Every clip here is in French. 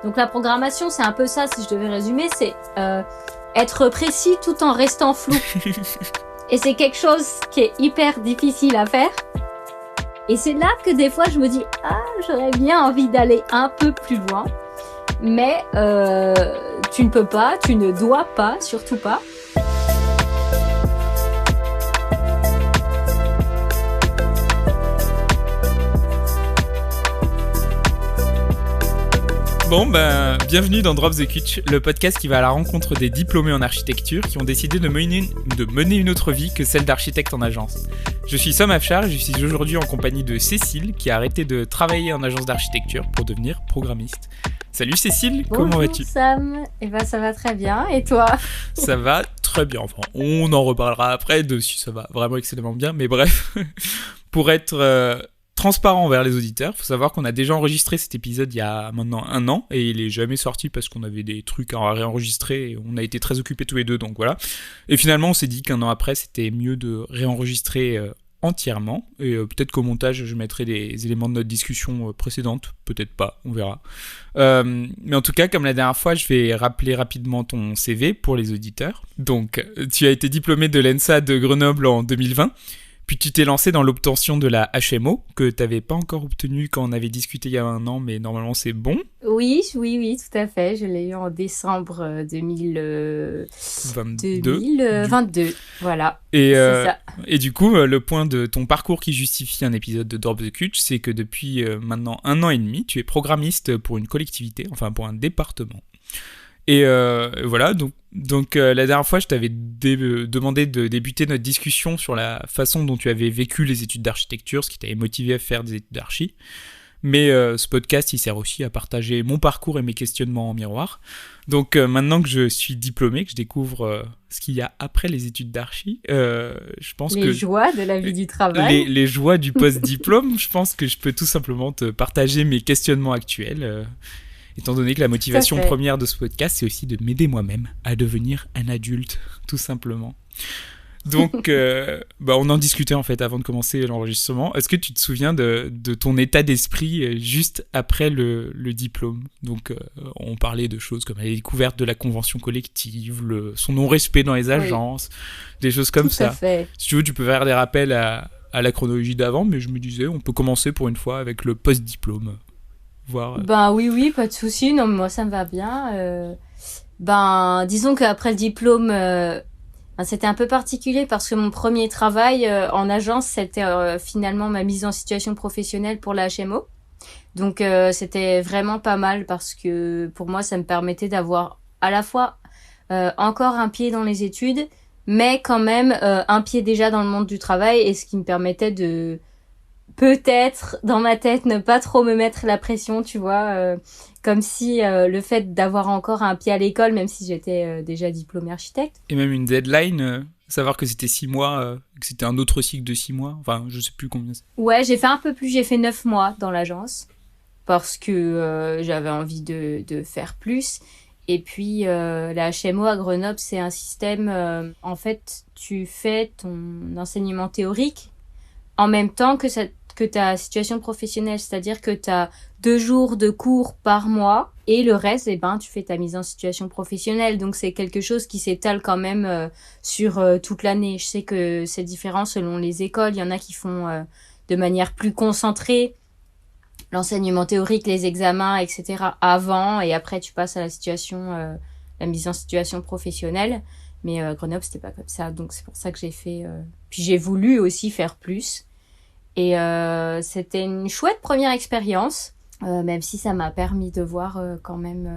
Donc la programmation, c'est un peu ça, si je devais résumer, c'est être précis tout en restant flou. Et c'est quelque chose qui est hyper difficile à faire. Et c'est là que des fois, je me dis « Ah, j'aurais bien envie d'aller un peu plus loin. » Mais tu ne peux pas, tu ne dois pas, surtout pas. Bon, bienvenue dans Drop the Kutch, le podcast qui va à la rencontre des diplômés en architecture qui ont décidé de mener une autre vie que celle d'architecte en agence. Je suis Sam Afshar et je suis aujourd'hui en compagnie de Cécile qui a arrêté de travailler en agence d'architecture pour devenir programmiste. Salut Cécile, comment vas-tu ? Bonjour Sam, ça va très bien, et toi ? Ça va très bien, enfin on en reparlera après de si ça va vraiment excellemment bien, mais bref, pour être transparent envers les auditeurs, faut savoir qu'on a déjà enregistré cet épisode il y a maintenant 1 an et il est jamais sorti parce qu'on avait des trucs à réenregistrer et on a été très occupés tous les deux, donc voilà. Et finalement on s'est dit qu'un an après c'était mieux de réenregistrer entièrement et peut-être qu'au montage je mettrai des éléments de notre discussion précédente, peut-être pas, on verra. Mais en tout cas, comme la dernière fois, je vais rappeler rapidement ton CV pour les auditeurs. Donc tu as été diplômé de l'ENSA de Grenoble en 2020. Puis tu t'es lancé dans l'obtention de la HMO, que tu n'avais pas encore obtenue quand on avait discuté il y a 1 an, mais normalement c'est bon. Oui, tout à fait. Je l'ai eu en décembre 2022. Voilà, et, c'est ça. Et du coup, le point de ton parcours qui justifie un épisode de Drop the Kutch, c'est que depuis maintenant 1 an et demi, tu es programmiste pour une collectivité, enfin pour un département. Et voilà, donc la dernière fois, je t'avais demandé de débuter notre discussion sur la façon dont tu avais vécu les études d'architecture, ce qui t'avait motivé à faire des études d'archi. Mais ce podcast, il sert aussi à partager mon parcours et mes questionnements en miroir. Donc maintenant que je suis diplômé, que je découvre ce qu'il y a après les études d'archi, je pense les joies de la vie du travail. Les joies du post-diplôme, je pense que je peux tout simplement te partager mes questionnements actuels. Étant donné que la motivation première de ce podcast, c'est aussi de m'aider moi-même à devenir un adulte, tout simplement. Donc, on en discutait en fait avant de commencer l'enregistrement. Est-ce que tu te souviens de ton état d'esprit juste après le diplôme ? Donc, on parlait de choses comme la découverte de la convention collective, son non-respect dans les agences, des choses comme ça. Tout à fait. Si tu veux, tu peux faire des rappels à la chronologie d'avant, mais je me disais, on peut commencer pour une fois avec le post-diplôme. Oui, pas de souci. Non, mais moi, ça me va bien. Disons qu'après le diplôme, c'était un peu particulier parce que mon premier travail en agence, c'était finalement ma mise en situation professionnelle pour la HMO. Donc, c'était vraiment pas mal parce que pour moi, ça me permettait d'avoir à la fois encore un pied dans les études, mais quand même un pied déjà dans le monde du travail et ce qui me permettait de... peut-être, dans ma tête, ne pas trop me mettre la pression, tu vois, comme si le fait d'avoir encore un pied à l'école, même si j'étais déjà diplômée architecte. Et même une deadline, savoir que c'était 6 mois, que c'était un autre cycle de 6 mois, enfin, je sais plus combien c'est. Ouais, j'ai fait un peu plus, j'ai fait 9 mois dans l'agence, parce que j'avais envie de faire plus. Et puis, la HMO à Grenoble, c'est un système, en fait, tu fais ton enseignement théorique en même temps que ta situation professionnelle, c'est-à-dire que tu as 2 jours de cours par mois et le reste, tu fais ta mise en situation professionnelle. Donc, c'est quelque chose qui s'étale quand même sur toute l'année. Je sais que c'est différent selon les écoles. Il y en a qui font de manière plus concentrée l'enseignement théorique, les examens, etc. avant et après, tu passes à la mise en situation professionnelle. Mais Grenoble, c'était pas comme ça. Donc, c'est pour ça que j'ai fait... Puis, j'ai voulu aussi faire plus. Et c'était une chouette première expérience, même si ça m'a permis de voir quand même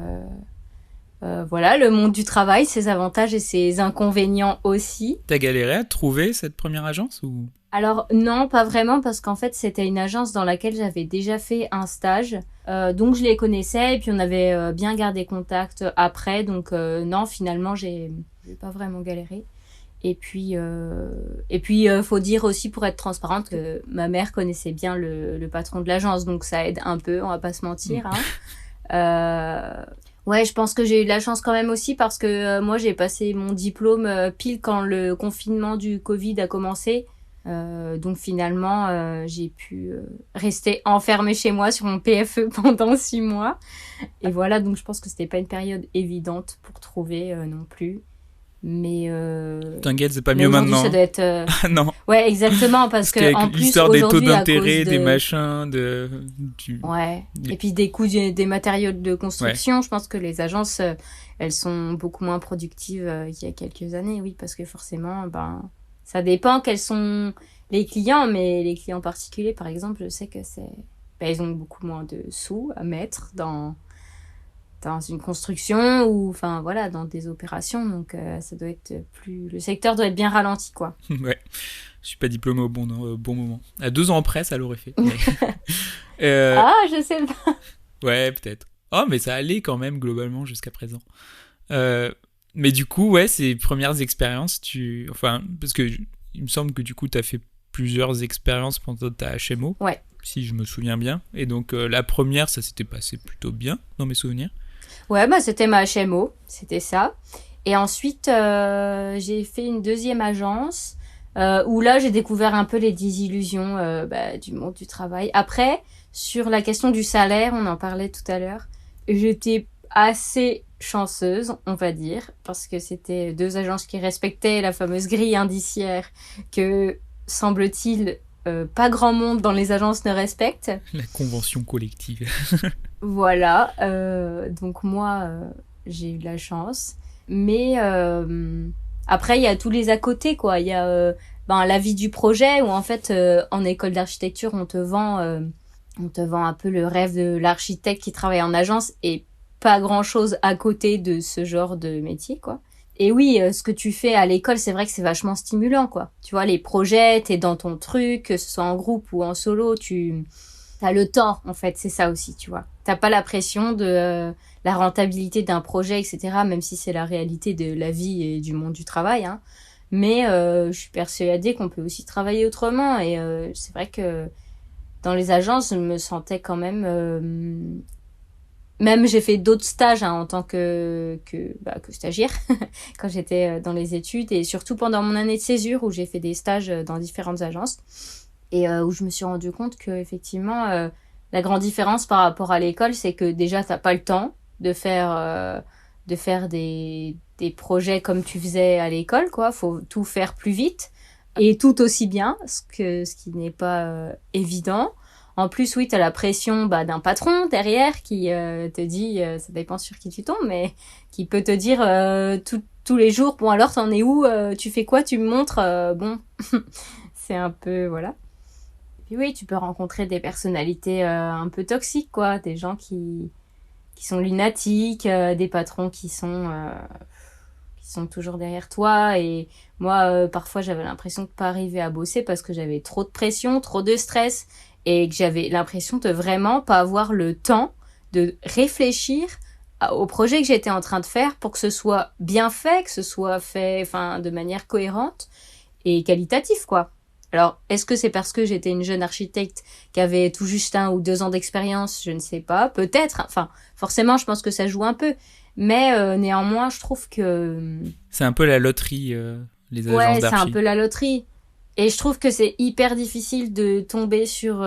le monde du travail, ses avantages et ses inconvénients aussi. T'as galéré à trouver cette première agence ou... Alors non, pas vraiment, parce qu'en fait c'était une agence dans laquelle j'avais déjà fait un stage, donc je les connaissais et puis on avait bien gardé contact après, donc non, finalement j'ai pas vraiment galéré. Et puis, faut dire aussi, pour être transparente, que ma mère connaissait bien le patron de l'agence, donc ça aide un peu, on va pas se mentir. Ouais, je pense que j'ai eu de la chance quand même aussi parce que moi, j'ai passé mon diplôme pile quand le confinement du Covid a commencé. Donc finalement, j'ai pu rester enfermée chez moi sur mon PFE pendant 6 mois. Et voilà, donc je pense que c'était pas une période évidente pour trouver non plus. Mais t'inquiète, c'est pas mais mieux aujourd'hui, maintenant. ça doit être Ah non. ouais, exactement, parce Parce qu'avec que en plus l'histoire des taux aujourd'hui à d'intérêt, cause des de machins, ouais, des- et puis des coûts des matériaux de Ouais. construction, je pense que les agences elles sont beaucoup moins productives qu'il y a quelques années, oui, parce que forcément ben ça dépend quels sont les clients, mais les clients particuliers par exemple, je sais que ben, ils ont beaucoup moins de sous à mettre dans une construction ou enfin voilà dans des opérations, donc ça doit être plus le secteur doit être bien ralenti quoi. Ouais. Je suis pas diplômé au bon moment. À 2 ans près, ça l'aurait fait. Mais... Euh, Ah, je sais pas. ouais, peut-être. Oh, mais ça allait quand même globalement jusqu'à présent. Mais du coup, ouais, ces premières expériences, enfin, parce que il me semble que du coup, t'as fait plusieurs expériences pendant ta HMO, Ouais. si je me souviens bien. Et donc, la première, ça s'était passé plutôt bien dans mes souvenirs. Ouais, bah c'était ma HMO, c'était ça. Et ensuite, j'ai fait une deuxième agence où là, j'ai découvert un peu les désillusions bah, du monde du travail. Après, sur la question du salaire, on en parlait tout à l'heure, j'étais assez chanceuse, on va dire, parce que c'était 2 agences qui respectaient la fameuse grille indiciaire que, semble-t-il, pas grand monde dans les agences ne respecte. La convention collective. Voilà, donc moi, j'ai eu de la chance. Mais après, il y a tous les à côté, quoi. Il y a ben, la vie du projet où, en fait, en école d'architecture, on te vend un peu le rêve de l'architecte qui travaille en agence et pas grand-chose à côté de ce genre de métier, quoi. Et oui, ce que tu fais à l'école, c'est vrai que c'est vachement stimulant, quoi. Tu vois, les projets, t'es dans ton truc, que ce soit en groupe ou en solo, t'as le temps, en fait, c'est ça aussi, tu vois. T'as pas la pression de la rentabilité d'un projet, etc., même si c'est la réalité de la vie et du monde du travail, hein. Mais je suis persuadée qu'on peut aussi travailler autrement. Et c'est vrai que dans les agences, je me sentais quand même... même j'ai fait d'autres stages hein, en tant que stagiaire quand j'étais dans les études. Et surtout pendant mon année de césure où j'ai fait des stages dans différentes agences. Et où je me suis rendu compte que effectivement la grande différence par rapport à l'école, c'est que déjà t'as pas le temps de faire des projets comme tu faisais à l'école, quoi. Faut tout faire plus vite et tout aussi bien, ce qui n'est pas évident. En plus, oui, t'as la pression bah, d'un patron derrière qui te dit, ça dépend sur qui tu tombes, mais qui peut te dire tous les jours, bon alors t'en es où, tu fais quoi, tu me montres, bon, c'est un peu voilà. Puis oui, tu peux rencontrer des personnalités un peu toxiques, quoi. Des gens qui sont lunatiques, des patrons qui sont toujours derrière toi. Et moi, parfois, j'avais l'impression de pas arriver à bosser parce que j'avais trop de pression, trop de stress. Et que j'avais l'impression de vraiment pas avoir le temps de réfléchir au projet que j'étais en train de faire pour que ce soit bien fait, que ce soit fait enfin, de manière cohérente et qualitative, quoi. Alors, est-ce que c'est parce que j'étais une jeune architecte qui avait tout juste 1 ou 2 ans d'expérience? Je ne sais pas. Peut-être. Enfin, forcément, je pense que ça joue un peu. Mais néanmoins, je trouve que... C'est un peu la loterie, les agences Ouais, c'est d'archi. un peu la loterie. Et je trouve que c'est hyper difficile de tomber sur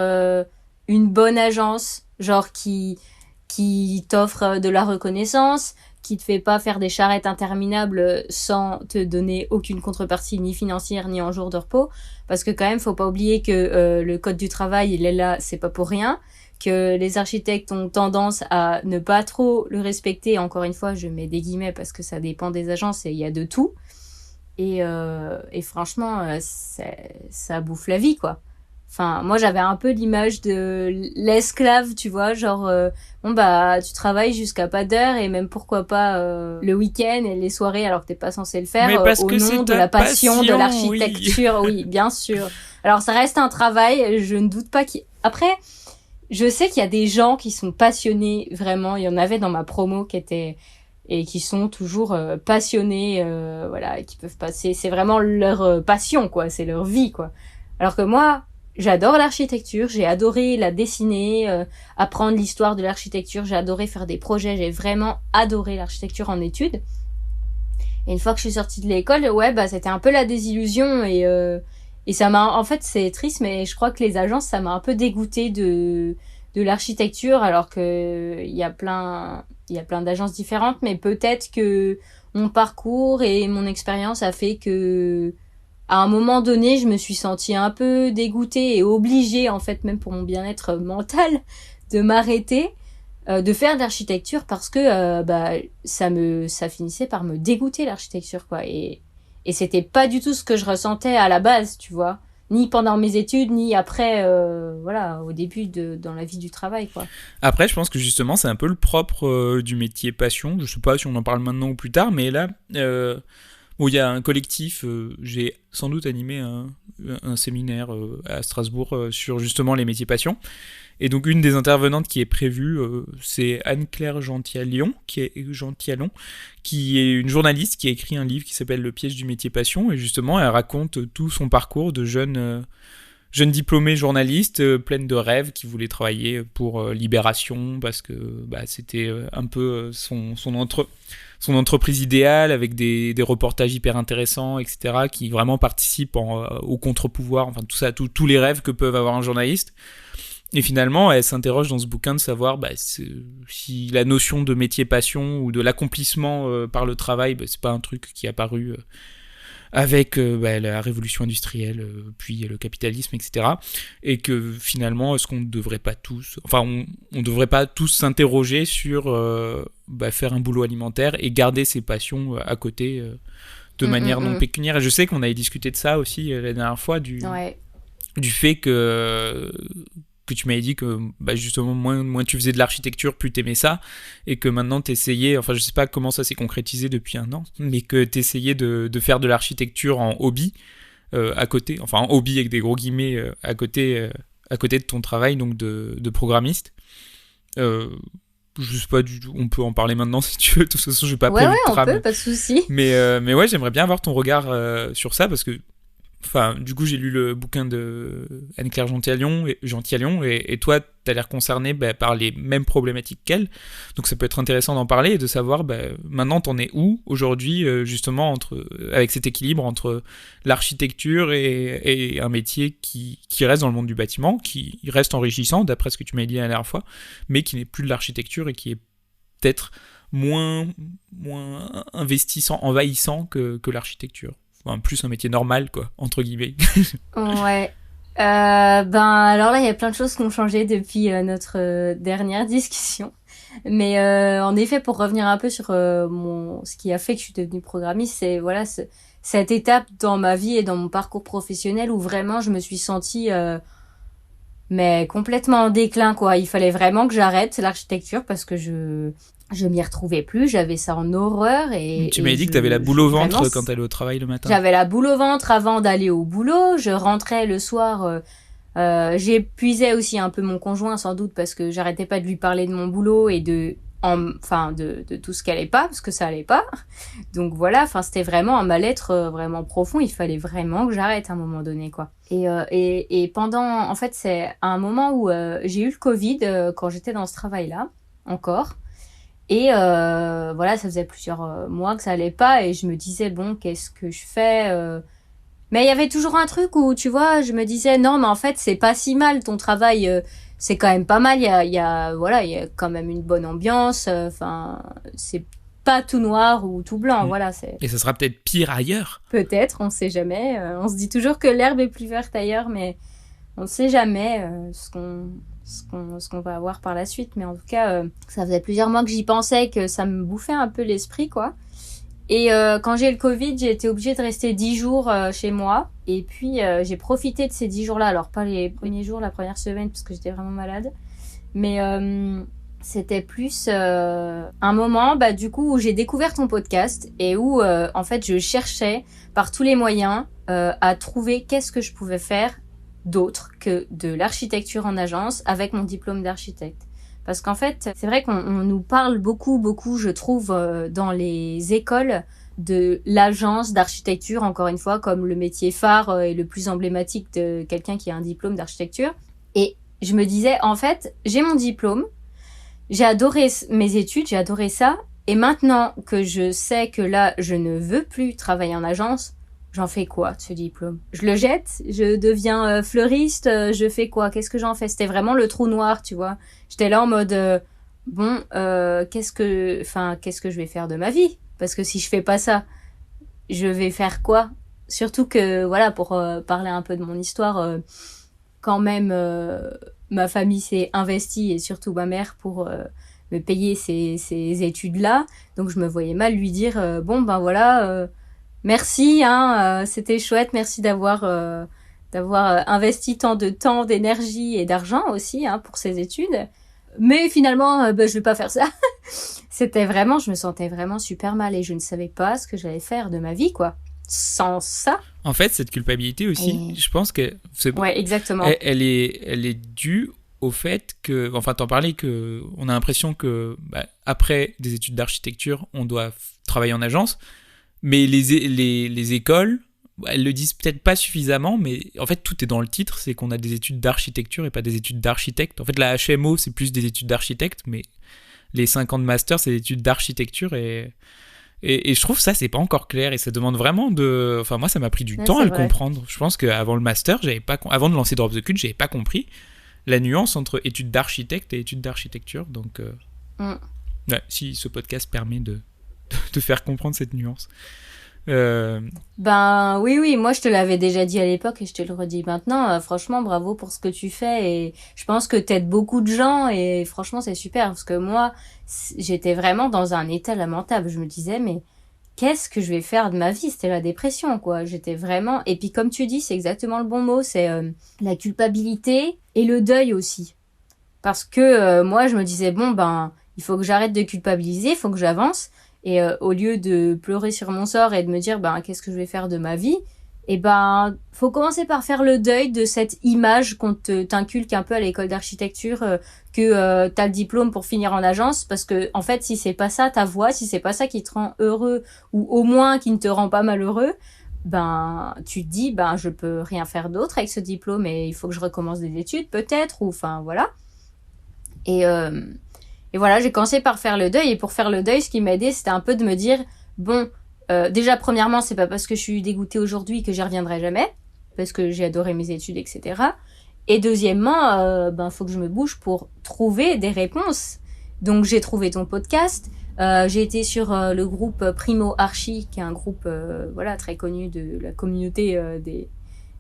une bonne agence, genre qui t'offre de la reconnaissance, qui te fait pas faire des charrettes interminables sans te donner aucune contrepartie ni financière ni en jour de repos, parce que quand même faut pas oublier que le code du travail il est là, c'est pas pour rien, que les architectes ont tendance à ne pas trop le respecter. Encore une fois, je mets des guillemets parce que ça dépend des agences et il y a de tout. Et franchement, ça bouffe la vie, quoi. Enfin, moi, j'avais un peu l'image de l'esclave, tu vois, genre, bon, bah, tu travailles jusqu'à pas d'heure et même pourquoi pas le week-end et les soirées alors que t'es pas censé le faire Mais parce au que nom c'est de ta la passion de passion, l'architecture. Oui, bien sûr. Alors, ça reste un travail, je ne doute pas qu'il... Après, je sais qu'il y a des gens qui sont passionnés, vraiment. Il y en avait dans ma promo qui étaient... et qui sont toujours passionnés, voilà, et qui peuvent passer... C'est vraiment leur passion, quoi. C'est leur vie, quoi. Alors que moi... J'adore l'architecture, j'ai adoré la dessiner, apprendre l'histoire de l'architecture, j'ai adoré faire des projets, j'ai vraiment adoré l'architecture en études. Et une fois que je suis sortie de l'école, ouais, bah c'était un peu la désillusion Et en fait, c'est triste, mais je crois que les agences, ça m'a un peu dégoûtée de l'architecture, alors que il y a plein d'agences différentes, mais peut-être que mon parcours et mon expérience a fait que, à un moment donné, je me suis sentie un peu dégoûtée et obligée, en fait, même pour mon bien-être mental, de m'arrêter, de faire de l'architecture parce que, ça finissait par me dégoûter l'architecture, quoi. Et c'était pas du tout ce que je ressentais à la base, tu vois. Ni pendant mes études, ni après, voilà, au début dans la vie du travail, quoi. Après, je pense que justement, c'est un peu le propre du métier passion. Je sais pas si on en parle maintenant ou plus tard, mais là, où il y a un collectif, j'ai sans doute animé un séminaire à Strasbourg sur justement les métiers passion. Et donc une des intervenantes qui est prévue, c'est Anne-Claire Gentialon, qui est une journaliste qui a écrit un livre qui s'appelle Le piège du métier passion. Et justement, elle raconte tout son parcours de jeune diplômée journaliste, pleine de rêves, qui voulait travailler pour Libération, parce que c'était un peu son entreprise idéale, avec des reportages hyper intéressants, etc., qui vraiment participent au contre-pouvoir, enfin tout ça, tous les rêves que peuvent avoir un journaliste. Et finalement, elle s'interroge dans ce bouquin de savoir si la notion de métier passion ou de l'accomplissement par le travail, c'est pas un truc qui est apparu avec la révolution industrielle, puis le capitalisme, etc. Et que finalement, est-ce qu'on ne devrait pas tous, on devrait pas tous s'interroger sur faire un boulot alimentaire et garder ses passions à côté de manière non pécuniaire. Et je sais qu'on avait discuté de ça aussi la dernière fois, du fait que tu m'avais dit que justement moins tu faisais de l'architecture, plus t'aimais ça, et que maintenant t'essayais, je sais pas comment ça s'est concrétisé depuis 1 an, mais que t'essayais de faire de l'architecture en hobby à côté, en hobby avec des gros guillemets à côté de ton travail donc de programmiste. Je sais pas du tout, on peut en parler maintenant si tu veux, de toute façon j'ai pas prévu de trame. Ouais, on peut, pas de souci. Mais ouais, j'aimerais bien avoir ton regard sur ça, parce que du coup, j'ai lu le bouquin de Anne-Claire Gentialon, et toi, t'as l'air concerné par les mêmes problématiques qu'elle. Donc ça peut être intéressant d'en parler et de savoir, maintenant, t'en es où aujourd'hui, justement, avec cet équilibre entre l'architecture et un métier qui reste dans le monde du bâtiment, qui reste enrichissant, d'après ce que tu m'as dit la dernière fois, mais qui n'est plus de l'architecture et qui est peut-être moins investissant, envahissant que l'architecture. Plus un métier normal, quoi, entre guillemets. Ouais. Alors là, il y a plein de choses qui ont changé depuis notre dernière discussion. Mais en effet, pour revenir un peu sur ce qui a fait que je suis devenue programmiste, c'est cette étape dans ma vie et dans mon parcours professionnel où vraiment je me suis sentie mais complètement en déclin, quoi. Il fallait vraiment que j'arrête l'architecture parce que je m'y retrouvais plus, j'avais ça en horreur. Tu m'avais dit que t'avais la boule au ventre quand t'allais au travail le matin. J'avais la boule au ventre avant d'aller au boulot, je rentrais le soir, j'épuisais aussi un peu mon conjoint sans doute parce que j'arrêtais pas de lui parler de mon boulot et de tout ce qui allait pas, parce que ça allait pas. Donc voilà, c'était vraiment un mal-être vraiment profond, il fallait vraiment que j'arrête à un moment donné, quoi. Et pendant, en fait, c'est un moment où j'ai eu le Covid quand j'étais dans ce travail-là, encore. Et ça faisait plusieurs mois que ça allait pas et je me disais bon, qu'est-ce que je fais mais il y avait toujours un truc où tu vois, je me disais non, mais en fait c'est pas si mal ton travail, c'est quand même pas mal, il y a quand même une bonne ambiance, c'est pas tout noir ou tout blanc, c'est. Et ça sera peut-être pire ailleurs. Peut-être, on sait jamais, on se dit toujours que l'herbe est plus verte ailleurs, mais on sait jamais ce qu'on va avoir par la suite. Mais en tout cas, ça faisait plusieurs mois que j'y pensais, que ça me bouffait un peu l'esprit, quoi. Et quand j'ai eu le Covid, j'ai été obligée de rester 10 jours chez moi. Et puis, j'ai profité de ces 10 jours-là. Alors, pas les premiers jours, la première semaine, parce que j'étais vraiment malade. Mais c'était plus un moment, du coup, où j'ai découvert ton podcast et où, en fait, je cherchais par tous les moyens à trouver qu'est-ce que je pouvais faire d'autre que de l'architecture en agence avec mon diplôme d'architecte. Parce qu'en fait, c'est vrai qu'on nous parle beaucoup, je trouve, dans les écoles de l'agence d'architecture, encore une fois, comme le métier phare et le plus emblématique de quelqu'un qui a un diplôme d'architecture. Et je me disais, en fait, j'ai mon diplôme, j'ai adoré mes études, j'ai adoré ça, et maintenant que je sais que là, je ne veux plus travailler en agence, j'en fais quoi de ce diplôme? Je le jette? Je deviens fleuriste? Je fais quoi? Qu'est-ce que j'en fais? C'était vraiment le trou noir, tu vois. J'étais là en mode, qu'est-ce que je vais faire de ma vie? Parce que si je fais pas ça, je vais faire quoi? Surtout que, voilà, pour parler un peu de mon histoire, quand même, ma famille s'est investie, et surtout ma mère, pour me payer ces études-là. Donc je me voyais mal lui dire, merci, c'était chouette, merci d'avoir investi tant de temps, d'énergie et d'argent aussi pour ces études. Mais finalement, je vais pas faire ça. Je me sentais vraiment super mal et je ne savais pas ce que j'allais faire de ma vie, quoi. Sans ça. En fait, cette culpabilité aussi, je pense que ouais, exactement. Elle est due au fait que, enfin, t'en parlais, que on a l'impression que après des études d'architecture, on doit travailler en agence, mais les écoles, elles le disent peut-être pas suffisamment, mais en fait tout est dans le titre, c'est qu'on a des études d'architecture et pas des études d'architecte. En fait, la HMO, c'est plus des études d'architecte, mais les 5 ans de master, c'est des études d'architecture et je trouve ça, c'est pas encore clair et ça demande vraiment de... Enfin, moi, ça m'a pris du temps à le comprendre. Je pense qu'avant le master, avant de lancer Drop the Code, j'avais pas compris la nuance entre études d'architecte et études d'architecture. Donc, ouais, si ce podcast permet de faire comprendre cette nuance. Oui, moi je te l'avais déjà dit à l'époque et je te le redis maintenant. Franchement, bravo pour ce que tu fais et je pense que t'aides beaucoup de gens et franchement c'est super parce que moi j'étais vraiment dans un état lamentable. Je me disais mais qu'est-ce que je vais faire de ma vie? C'était la dépression, quoi. J'étais vraiment... Et puis comme tu dis, c'est exactement le bon mot, c'est la culpabilité et le deuil aussi. Parce que moi je me disais il faut que j'arrête de culpabiliser, il faut que j'avance. Et au lieu de pleurer sur mon sort et de me dire qu'est-ce que je vais faire de ma vie, faut commencer par faire le deuil de cette image qu'on t'inculque un peu à l'école d'architecture que t'as le diplôme pour finir en agence, parce que en fait si c'est pas ça ta voie, si c'est pas ça qui te rend heureux ou au moins qui ne te rend pas malheureux, tu te dis je peux rien faire d'autre avec ce diplôme et il faut que je recommence des études peut-être, ou enfin voilà. Et voilà, j'ai commencé par faire le deuil. Et pour faire le deuil, ce qui m'a aidé, c'était un peu de me dire, déjà, premièrement, c'est pas parce que je suis dégoûtée aujourd'hui que j'y reviendrai jamais. Parce que j'ai adoré mes études, etc. Et deuxièmement, faut que je me bouge pour trouver des réponses. Donc, j'ai trouvé ton podcast. J'ai été sur le groupe Primo Archi, qui est un groupe, très connu de la communauté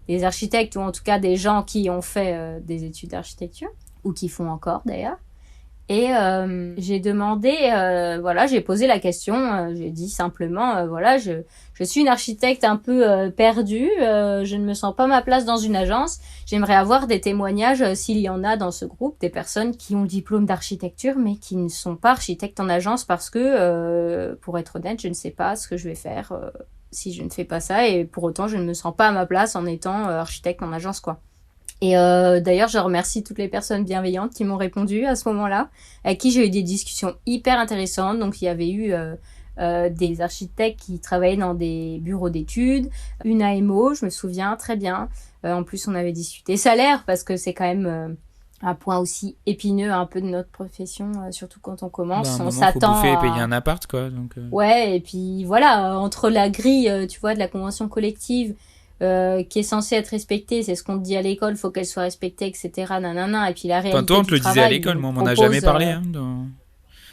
des architectes, ou en tout cas des gens qui ont fait des études d'architecture, ou qui font encore, d'ailleurs. Et j'ai demandé, j'ai posé la question, j'ai dit simplement, je suis une architecte un peu perdue, je ne me sens pas ma place dans une agence, j'aimerais avoir des témoignages, s'il y en a dans ce groupe, des personnes qui ont le diplôme d'architecture mais qui ne sont pas architectes en agence parce que, pour être honnête, je ne sais pas ce que je vais faire si je ne fais pas ça et pour autant je ne me sens pas à ma place en étant architecte en agence, quoi. Et d'ailleurs, je remercie toutes les personnes bienveillantes qui m'ont répondu à ce moment-là, avec qui j'ai eu des discussions hyper intéressantes. Donc, il y avait eu des architectes qui travaillaient dans des bureaux d'études, une AMO, je me souviens très bien. En plus, on avait discuté salaire, parce que c'est quand même un point aussi épineux un peu de notre profession, surtout quand on commence. On s'attend faut bouffer et payer un appart, quoi. Donc, ouais, et puis voilà, entre la grille, tu vois, de la convention collective, qui est censée être respectée, c'est ce qu'on te dit à l'école, faut qu'elle soit respectée, etc. Nanana, et puis la réalité toi, on te le travail, disait à l'école, moi, on m'en a jamais parlé.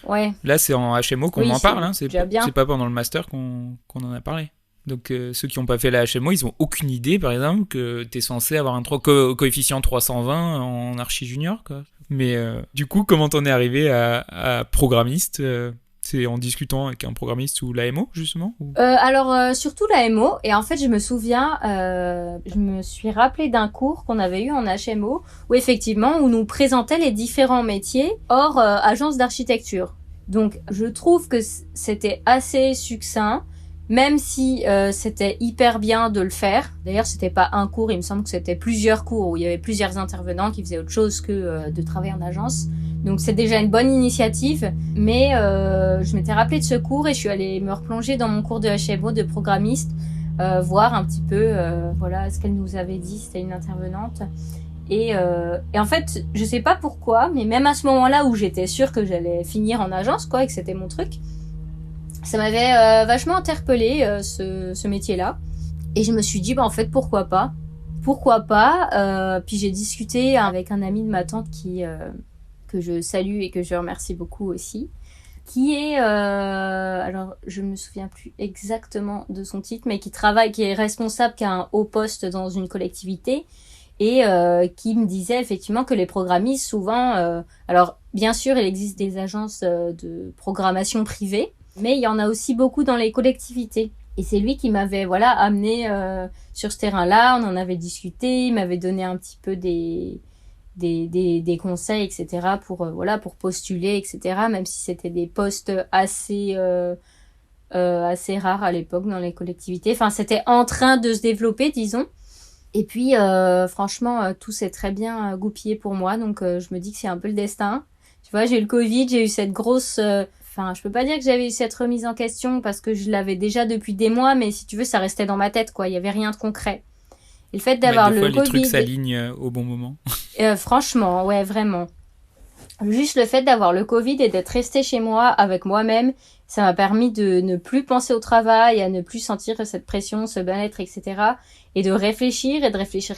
Ouais. Là, c'est en HMO qu'on m'en parle, c'est pas pendant le master qu'on en a parlé. Donc, ceux qui n'ont pas fait la HMO, ils ont aucune idée, par exemple, que t'es censé avoir un coefficient 320 en archi junior, quoi. Mais du coup, comment t'en es arrivé à programmiste c'est en discutant avec un programmiste ou l'AMO, justement Alors, surtout l'AMO. Et en fait, je me souviens, je me suis rappelé d'un cours qu'on avait eu en HMO, où effectivement, on nous présentait les différents métiers hors agence d'architecture. Donc, je trouve que c'était assez succinct, même si c'était hyper bien de le faire. D'ailleurs, c'était pas un cours, il me semble que c'était plusieurs cours, où il y avait plusieurs intervenants qui faisaient autre chose que de travailler en agence. Donc c'est déjà une bonne initiative, mais je m'étais rappelé de ce cours et je suis allée me replonger dans mon cours de HMO de programmiste, voir un petit peu ce qu'elle nous avait dit, c'était une intervenante. Et en fait, je sais pas pourquoi, mais même à ce moment-là où j'étais sûre que j'allais finir en agence, quoi, et que c'était mon truc, ça m'avait vachement interpellée, ce métier-là. Et je me suis dit, en fait, pourquoi pas? Pourquoi pas? Puis j'ai discuté avec un ami de ma tante que je salue et que je remercie beaucoup aussi, qui est, alors je me souviens plus exactement de son titre, mais qui est responsable, qui a un haut poste dans une collectivité, et qui me disait effectivement que les programmistes, souvent, alors bien sûr, il existe des agences de programmation privées, mais il y en a aussi beaucoup dans les collectivités. Et c'est lui qui m'avait amené sur ce terrain-là. On en avait discuté, il m'avait donné un petit peu des conseils, etc. pour postuler, etc. Même si c'était des postes assez rares à l'époque dans les collectivités. Enfin, c'était en train de se développer, disons. Et puis, franchement, tout s'est très bien goupillé pour moi. Donc, je me dis que c'est un peu le destin. Tu vois, j'ai eu le Covid, j'ai eu cette grosse... Enfin, je peux pas dire que j'avais eu cette remise en question parce que je l'avais déjà depuis des mois, mais si tu veux, ça restait dans ma tête, quoi. Il y avait rien de concret. Et le fait d'avoir des fois, le Covid... les trucs s'alignent au bon moment. Franchement, ouais, vraiment. Juste le fait d'avoir le Covid et d'être restée chez moi avec moi-même, ça m'a permis de ne plus penser au travail, à ne plus sentir cette pression, ce bien-être, etc. Et de réfléchir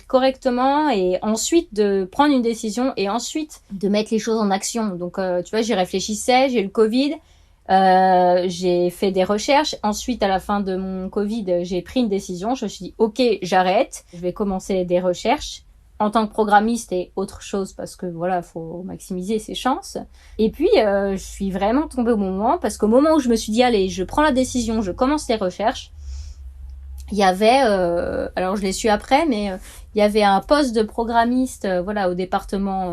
correctement et ensuite de prendre une décision et ensuite de mettre les choses en action. Donc, tu vois, j'y réfléchissais, j'ai eu le Covid, j'ai fait des recherches. Ensuite, à la fin de mon Covid, j'ai pris une décision. Je me suis dit, ok, j'arrête, je vais commencer des recherches en tant que programmiste et autre chose parce que faut maximiser ses chances. Et puis je suis vraiment tombée au moment parce qu'au moment où je me suis dit allez, je prends la décision, je commence les recherches, il y avait alors je l'ai su après mais il y avait un poste de programmiste au département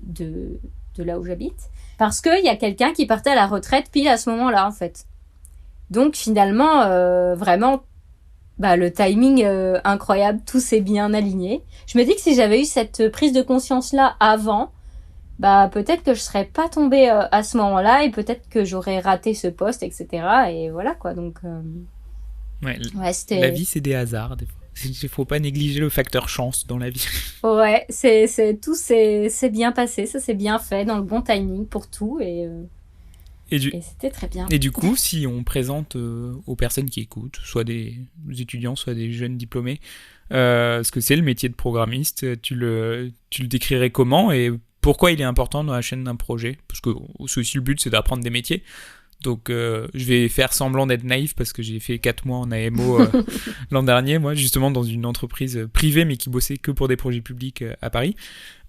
de là où j'habite parce que il y a quelqu'un qui partait à la retraite pile à ce moment-là en fait. Donc finalement vraiment le timing incroyable, tout s'est bien aligné. Je me dis que si j'avais eu cette prise de conscience-là avant, peut-être que je serais pas tombée à ce moment-là et peut-être que j'aurais raté ce poste, etc. Et voilà quoi, donc... la vie, c'est des hasards, des fois. Il faut pas négliger le facteur chance dans la vie. Ouais, tout c'est bien passé, ça s'est bien fait, dans le bon timing pour tout et c'était très bien. Et du coup, si on présente aux personnes qui écoutent, soit des étudiants, soit des jeunes diplômés, ce que c'est le métier de programmiste, tu le décrirais comment et pourquoi il est important dans la chaîne d'un projet? Parce que c'est aussi le but, c'est d'apprendre des métiers. Donc je vais faire semblant d'être naïf parce que j'ai fait 4 mois en AMO l'an dernier, moi, justement dans une entreprise privée mais qui bossait que pour des projets publics à Paris.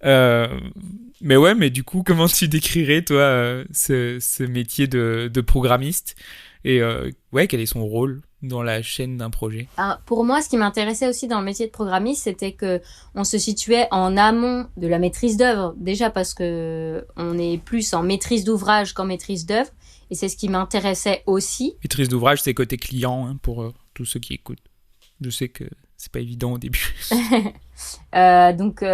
Mais du coup, comment tu décrirais, toi, ce métier de programmiste et quel est son rôle dans la chaîne d'un projet? Alors, pour moi, ce qui m'intéressait aussi dans le métier de programmiste, c'était que on se situait en amont de la maîtrise d'œuvre. Déjà parce que on est plus en maîtrise d'ouvrage qu'en maîtrise d'œuvre. Et c'est ce qui m'intéressait aussi. Maîtrise d'ouvrage, c'est côté client, hein, pour tous ceux qui écoutent. Je sais que c'est pas évident au début. Donc,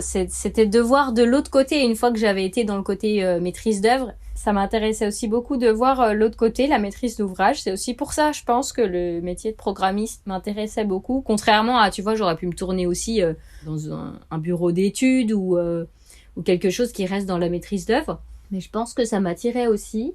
c'était de voir de l'autre côté. Une fois que j'avais été dans le côté maîtrise d'œuvre, ça m'intéressait aussi beaucoup de voir l'autre côté, la maîtrise d'ouvrage. C'est aussi pour ça, je pense, que le métier de programmiste m'intéressait beaucoup. Contrairement à, tu vois, j'aurais pu me tourner aussi dans un bureau d'études ou quelque chose qui reste dans la maîtrise d'œuvre. Mais je pense que ça m'attirait aussi.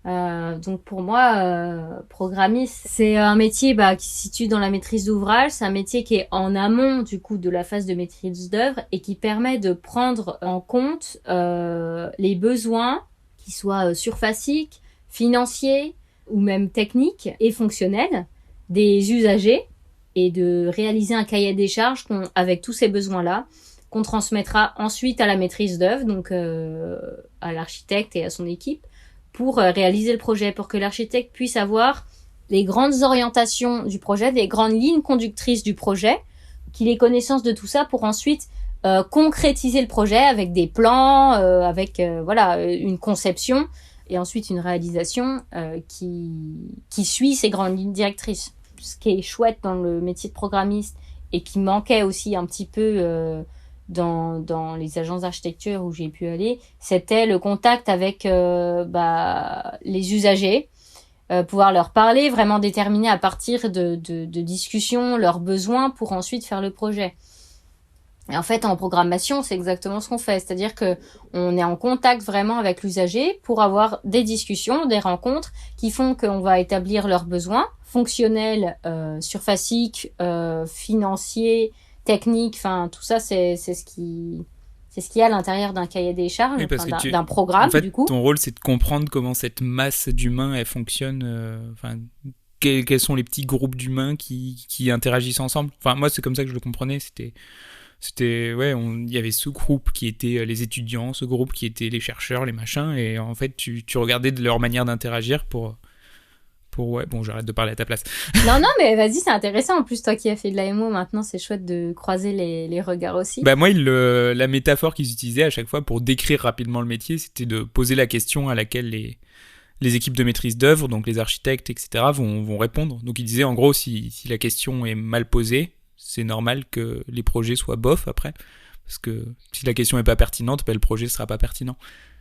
Donc pour moi, programmiste, c'est un métier qui se situe dans la maîtrise d'ouvrage. C'est un métier qui est en amont du coup de la phase de maîtrise d'œuvre et qui permet de prendre en compte les besoins, qui soient surfaciques, financiers ou même techniques et fonctionnels des usagers et de réaliser un cahier des charges avec tous ces besoins-là qu'on transmettra ensuite à la maîtrise d'œuvre, donc à l'architecte et à son équipe, pour réaliser le projet, pour que l'architecte puisse avoir les grandes orientations du projet, les grandes lignes conductrices du projet, qu'il ait connaissance de tout ça pour ensuite concrétiser le projet avec des plans, avec une conception et ensuite une réalisation qui suit ces grandes lignes directrices. Ce qui est chouette dans le métier de programmiste et qui manquait aussi un petit peu dans les agences d'architecture où j'ai pu aller, c'était le contact avec les usagers, pouvoir leur parler, vraiment déterminer à partir de discussions leurs besoins pour ensuite faire le projet. Et en fait, en programmation, c'est exactement ce qu'on fait. C'est-à-dire que on est en contact vraiment avec l'usager pour avoir des discussions, des rencontres qui font qu'on va établir leurs besoins fonctionnels, surfaciques, financiers, techniques. Enfin, tout ça, c'est ce qui est à l'intérieur d'un cahier des charges, Oui, parce que d'un programme, en fait, du coup. ton rôle, c'est de comprendre comment cette masse d'humains, elle fonctionne. Enfin, quels sont les petits groupes d'humains qui interagissent ensemble. Enfin, moi, c'est comme ça que je le comprenais. Ouais, il y avait ce groupe qui était les étudiants, ce groupe qui était les chercheurs, les machins, et en fait, tu regardais de leur manière d'interagir pour ouais, bon, j'arrête de parler à ta place. Non, mais vas-y, c'est intéressant. En plus, toi qui as fait de l'AMO, maintenant, c'est chouette de croiser les regards aussi. Bah moi, la métaphore qu'ils utilisaient à chaque fois pour décrire rapidement le métier, c'était de poser la question à laquelle les équipes de maîtrise d'œuvre, donc les architectes, etc., vont répondre. Donc ils disaient, en gros, si la question est mal posée, c'est normal que les projets soient bof après, parce que si la question est pas pertinente, le projet sera pas pertinent.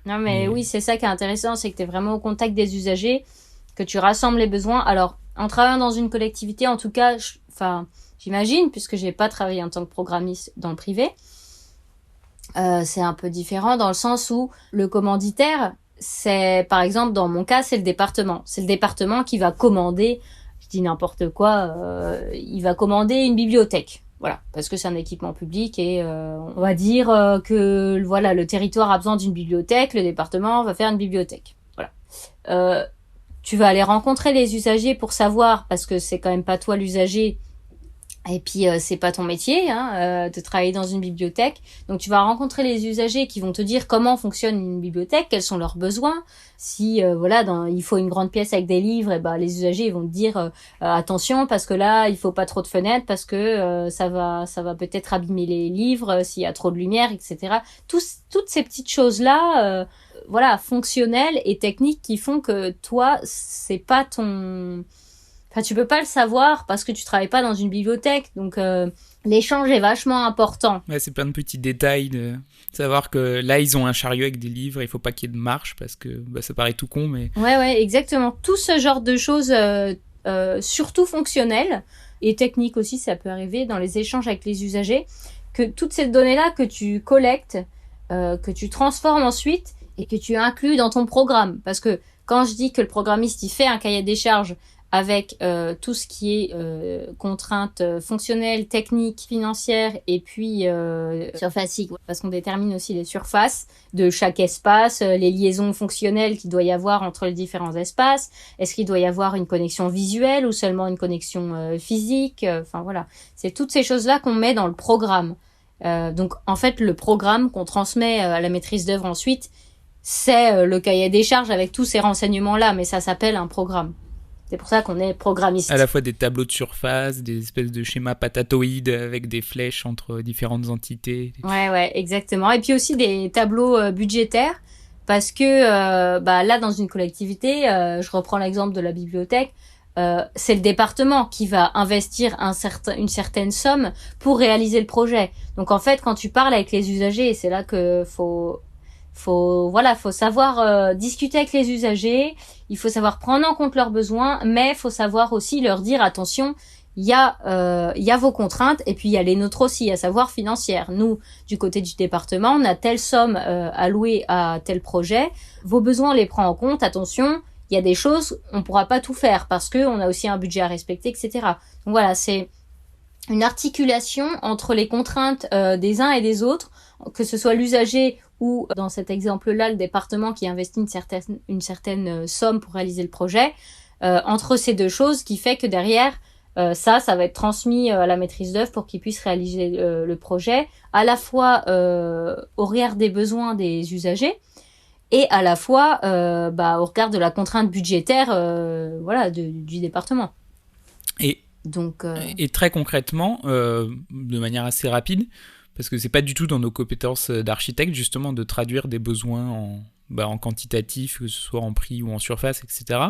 Non, mais oui, c'est ça qui est intéressant, c'est que tu es vraiment au contact des usagers, que tu rassembles les besoins. Alors, en travaillant dans une collectivité, en tout cas, j'imagine, puisque j'ai pas travaillé en tant que programmiste dans le privé, c'est un peu différent dans le sens où le commanditaire, c'est, par exemple, dans mon cas, c'est le département. C'est le département qui va commander, je dis n'importe quoi, il va commander une bibliothèque. Voilà, parce que c'est un équipement public et on va dire que voilà, le territoire a besoin d'une bibliothèque, le département va faire une bibliothèque. Voilà. Tu vas aller rencontrer les usagers pour savoir, parce que c'est quand même pas toi l'usager, et puis c'est pas ton métier de travailler dans une bibliothèque. Donc tu vas rencontrer les usagers qui vont te dire comment fonctionne une bibliothèque, quels sont leurs besoins. Si il faut une grande pièce avec des livres, et les usagers vont te dire attention parce que là il faut pas trop de fenêtres parce que ça va peut-être abîmer les livres s'il y a trop de lumière, etc. Toutes ces petites choses là, fonctionnelles et techniques qui font que toi c'est pas ton... Enfin, tu peux pas le savoir parce que tu travailles pas dans une bibliothèque. Donc, l'échange est vachement important. Ouais, c'est plein de petits détails de savoir que là, ils ont un chariot avec des livres, il faut pas qu'il y ait de marche parce que ça paraît tout con, mais... Ouais, exactement. Tout ce genre de choses, surtout fonctionnelles et techniques aussi, ça peut arriver dans les échanges avec les usagers, que toutes ces données-là que tu collectes, que tu transformes ensuite et que tu inclus dans ton programme. Parce que quand je dis que le programmiste, il fait un cahier des charges avec tout ce qui est contraintes fonctionnelles, techniques, financières et puis surfaciques, parce qu'on détermine aussi les surfaces de chaque espace, les liaisons fonctionnelles qu'il doit y avoir entre les différents espaces. Est-ce qu'il doit y avoir une connexion visuelle ou seulement une connexion physique? Enfin voilà, c'est toutes ces choses-là qu'on met dans le programme. Donc en fait, le programme qu'on transmet à la maîtrise d'œuvre ensuite, c'est le cahier des charges avec tous ces renseignements-là, mais ça s'appelle un programme. C'est pour ça qu'on est programmiste. À la fois des tableaux de surface, des espèces de schémas patatoïdes avec des flèches entre différentes entités. Ouais, exactement. Et puis aussi des tableaux budgétaires, parce que là, dans une collectivité, je reprends l'exemple de la bibliothèque, c'est le département qui va investir une certaine somme pour réaliser le projet. Donc en fait, quand tu parles avec les usagers, c'est là que faut savoir discuter avec les usagers, il faut savoir prendre en compte leurs besoins, mais il faut savoir aussi leur dire attention, il y a vos contraintes et puis il y a les nôtres aussi, à savoir financières. Nous, du côté du département, on a telle somme allouée à tel projet, vos besoins on les prend en compte, attention, il y a des choses on pourra pas tout faire parce que on a aussi un budget à respecter, etc. Donc voilà, c'est une articulation entre les contraintes des uns et des autres, que ce soit l'usager ou dans cet exemple-là, le département qui investit une certaine somme pour réaliser le projet, entre ces deux choses qui fait que derrière, ça va être transmis à la maîtrise d'œuvre pour qu'ils puissent réaliser le projet, à la fois au regard des besoins des usagers et à la fois au regard de la contrainte budgétaire du département. Et très concrètement, de manière assez rapide, parce que c'est pas du tout dans nos compétences d'architecte justement de traduire des besoins en quantitatif, que ce soit en prix ou en surface, etc.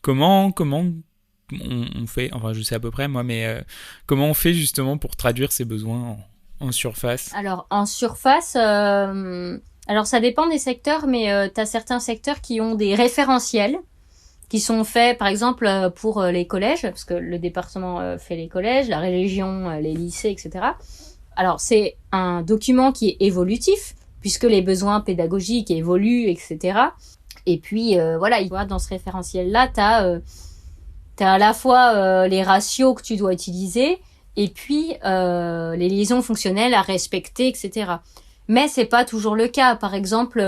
Comment on fait, enfin je sais à peu près moi, mais comment on fait justement pour traduire ces besoins en surface? Alors en surface, alors ça dépend des secteurs, mais t'as certains secteurs qui ont des référentiels qui sont faits, par exemple, pour les collèges, parce que le département fait les collèges, la région, les lycées, etc. Alors, c'est un document qui est évolutif, puisque les besoins pédagogiques évoluent, etc. Et puis, voilà, dans ce référentiel-là, t'as à la fois les ratios que tu dois utiliser, et puis les liaisons fonctionnelles à respecter, etc. Mais c'est pas toujours le cas. Par exemple,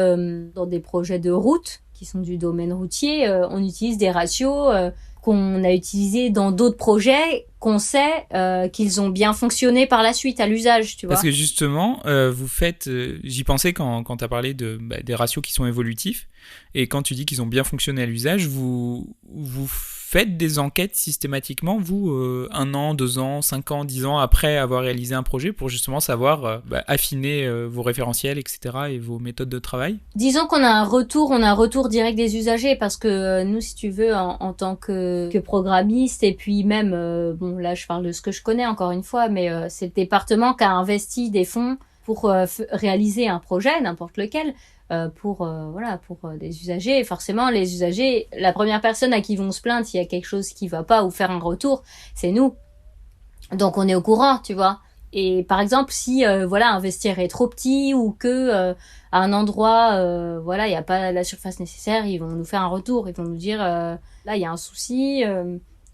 dans des projets de route, qui sont du domaine routier, on utilise des ratios qu'on a utilisés dans d'autres projets, qu'on sait qu'ils ont bien fonctionné par la suite à l'usage, tu vois. Parce que justement, vous faites... j'y pensais quand tu as parlé des ratios qui sont évolutifs, et quand tu dis qu'ils ont bien fonctionné à l'usage, vous faites des enquêtes systématiquement, vous, 1 an, 2 ans, 5 ans, 10 ans après avoir réalisé un projet, pour justement savoir affiner vos référentiels, etc., et vos méthodes de travail? Disons qu'on a un retour direct des usagers, parce que nous, si tu veux, en tant que programmiste, et puis même, bon là je parle de ce que je connais encore une fois, mais c'est le département qui a investi des fonds pour réaliser un projet, n'importe lequel, pour des usagers. Et forcément, les usagers, la première personne à qui ils vont se plaindre s'il y a quelque chose qui va pas ou faire un retour, c'est nous. Donc on est au courant, tu vois. Et par exemple, si un vestiaire est trop petit, ou que à un endroit il y a pas la surface nécessaire, ils vont nous faire un retour, ils vont nous dire là il y a un souci,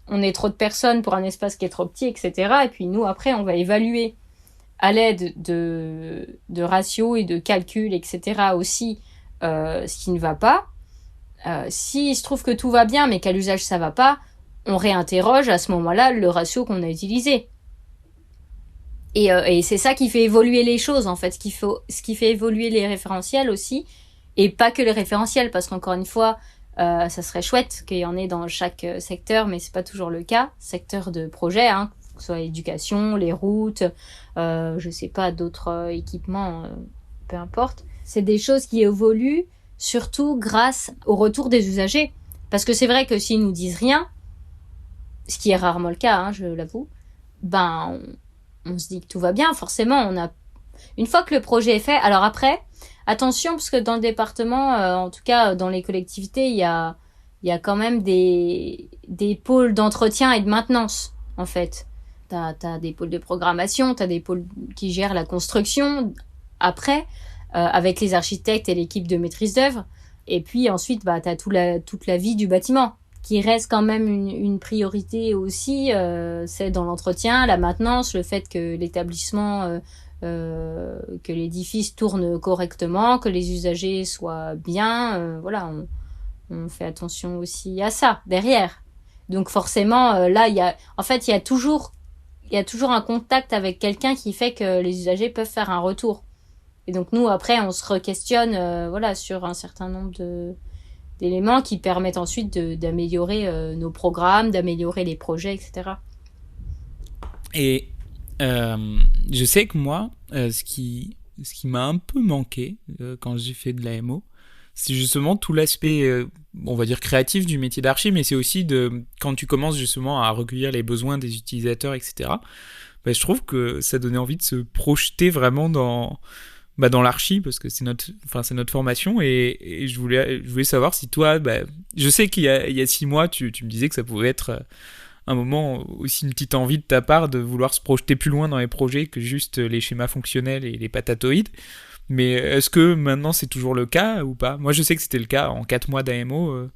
on est trop de personnes pour un espace qui est trop petit, etc. Et puis nous après on va évaluer à l'aide de ratios et de calculs, etc. aussi ce qui ne va pas. S'il se trouve que tout va bien mais qu'à l'usage ça va pas, on réinterroge à ce moment-là le ratio qu'on a utilisé. Et c'est ça qui fait évoluer les choses, en fait, ce qui fait évoluer les référentiels aussi, et pas que les référentiels, parce qu'encore une fois, ça serait chouette qu'il y en ait dans chaque secteur, mais c'est pas toujours le cas. Secteur de projet, hein, que ce soit l'éducation, les routes, je sais pas, d'autres équipements, peu importe. C'est des choses qui évoluent surtout grâce au retour des usagers. Parce que c'est vrai que s'ils nous disent rien, ce qui est rarement le cas, hein, je l'avoue, on se dit que tout va bien, forcément. Une fois que le projet est fait, alors après, attention, parce que dans le département, en tout cas dans les collectivités, il y a quand même des pôles d'entretien et de maintenance, en fait. T'as des pôles de programmation, t'as des pôles qui gèrent la construction, après, avec les architectes et l'équipe de maîtrise d'œuvre. Et puis ensuite, t'as toute la vie du bâtiment, qui reste quand même une priorité aussi, c'est dans l'entretien, la maintenance, le fait que l'établissement, que l'édifice tourne correctement, que les usagers soient bien, on fait attention aussi à ça derrière. Donc forcément, là, il y a toujours un contact avec quelqu'un qui fait que les usagers peuvent faire un retour. Et donc nous, après, on se re-questionne, sur un certain nombre d'éléments qui permettent ensuite d'améliorer nos programmes, d'améliorer les projets, etc. Et je sais que moi, ce qui m'a un peu manqué quand j'ai fait de l'AMO, c'est justement tout l'aspect, on va dire créatif du métier d'archi, mais c'est aussi quand tu commences justement à recueillir les besoins des utilisateurs, etc. Je trouve que ça donnait envie de se projeter vraiment dans l'archi, parce que c'est notre formation, et je voulais savoir si toi, je sais qu'il y a 6 mois, tu me disais que ça pouvait être un moment aussi, une petite envie de ta part de vouloir se projeter plus loin dans les projets que juste les schémas fonctionnels et les patatoïdes. Mais est-ce que maintenant c'est toujours le cas ou pas? Moi je sais que c'était le cas en 4 mois d'AMO,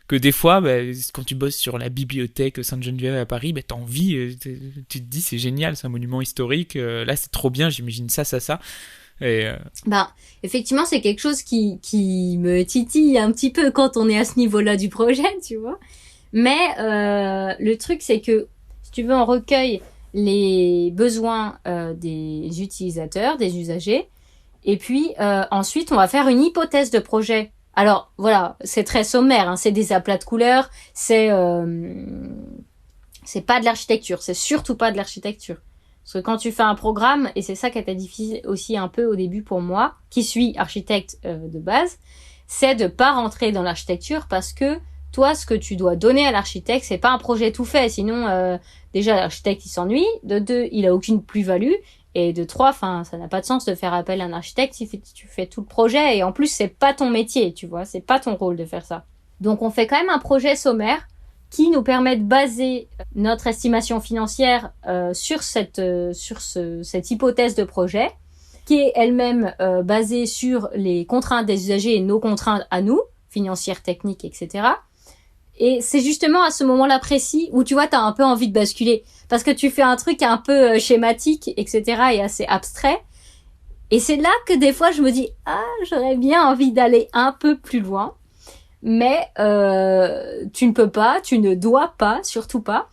que des fois, quand tu bosses sur la bibliothèque Sainte-Geneviève à Paris, t'as envie, tu te dis c'est génial, c'est un monument historique, là c'est trop bien, j'imagine ça. Et effectivement, c'est quelque chose qui me titille un petit peu quand on est à ce niveau-là du projet, tu vois. Mais le truc, c'est que, si tu veux, on recueille les besoins des utilisateurs, des usagers, et puis ensuite, on va faire une hypothèse de projet. Alors, voilà, c'est très sommaire, hein, c'est des aplats de couleurs, c'est pas de l'architecture, c'est surtout pas de l'architecture. Parce que quand tu fais un programme, et c'est ça qui était difficile aussi un peu au début pour moi, qui suis architecte de base, c'est de pas rentrer dans l'architecture, parce que toi, ce que tu dois donner à l'architecte, c'est pas un projet tout fait. Sinon, déjà, l'architecte, il s'ennuie. De 2, il a aucune plus-value. Et de 3, ça n'a pas de sens de faire appel à un architecte si tu fais tout le projet. Et en plus, c'est pas ton métier, tu vois. C'est pas ton rôle de faire ça. Donc, on fait quand même un projet sommaire qui nous permet de baser notre estimation financière sur cette hypothèse de projet, qui est elle-même basée sur les contraintes des usagers et nos contraintes à nous, financières, techniques, etc. Et c'est justement à ce moment-là précis où tu vois, t'as un peu envie de basculer. Parce que tu fais un truc un peu schématique, etc. et assez abstrait. Et c'est là que des fois je me dis, j'aurais bien envie d'aller un peu plus loin. Mais tu ne peux pas, tu ne dois pas, surtout pas.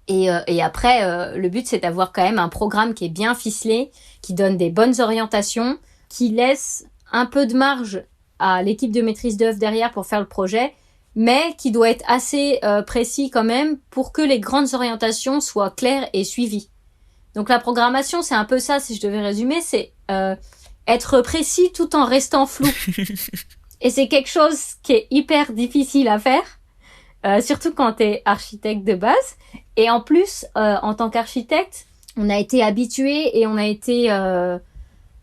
Et après, le but, c'est d'avoir quand même un programme qui est bien ficelé, qui donne des bonnes orientations, qui laisse un peu de marge à l'équipe de maîtrise d'œuvre derrière pour faire le projet, mais qui doit être assez précis quand même pour que les grandes orientations soient claires et suivies. Donc la programmation, c'est un peu ça, si je devais résumer, c'est être précis tout en restant flou. Et c'est quelque chose qui est hyper difficile à faire, surtout quand t'es architecte de base. Et en plus, en tant qu'architecte, on a été habitué et on a été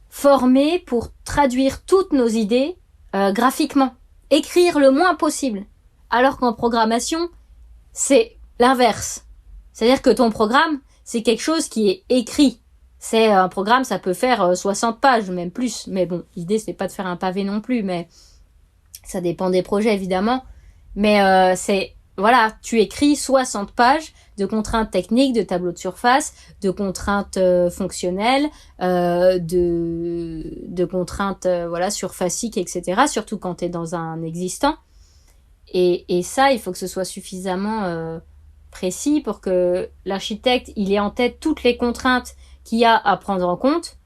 formé pour traduire toutes nos idées graphiquement, écrire le moins possible. Alors qu'en programmation, c'est l'inverse. C'est-à-dire que ton programme, c'est quelque chose qui est écrit. C'est un programme, ça peut faire 60 pages, même plus. Mais bon, l'idée, c'est pas de faire un pavé non plus, mais ça dépend des projets, évidemment. Mais voilà, tu écris 60 pages de contraintes techniques, de tableaux de surface, de contraintes fonctionnelles, de contraintes surfaciques, etc. Surtout quand tu es dans un existant. Et ça, il faut que ce soit suffisamment précis pour que l'architecte, il ait en tête toutes les contraintes qu'il y a à prendre en compte.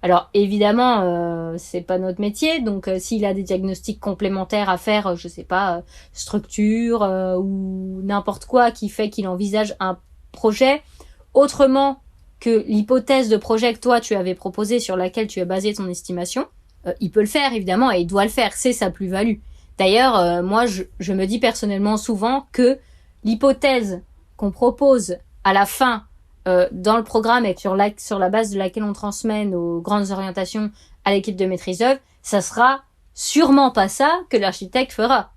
Alors évidemment, c'est pas notre métier, donc s'il a des diagnostics complémentaires à faire, je sais pas, structure ou n'importe quoi qui fait qu'il envisage un projet autrement que l'hypothèse de projet que toi tu avais proposée sur laquelle tu as basé ton estimation, il peut le faire évidemment et il doit le faire, c'est sa plus-value. D'ailleurs, moi je me dis personnellement souvent que l'hypothèse qu'on propose à la fin dans le programme et sur la base de laquelle on transmet nos grandes orientations à l'équipe de maîtrise d'œuvre, ça sera sûrement pas ça que l'architecte fera.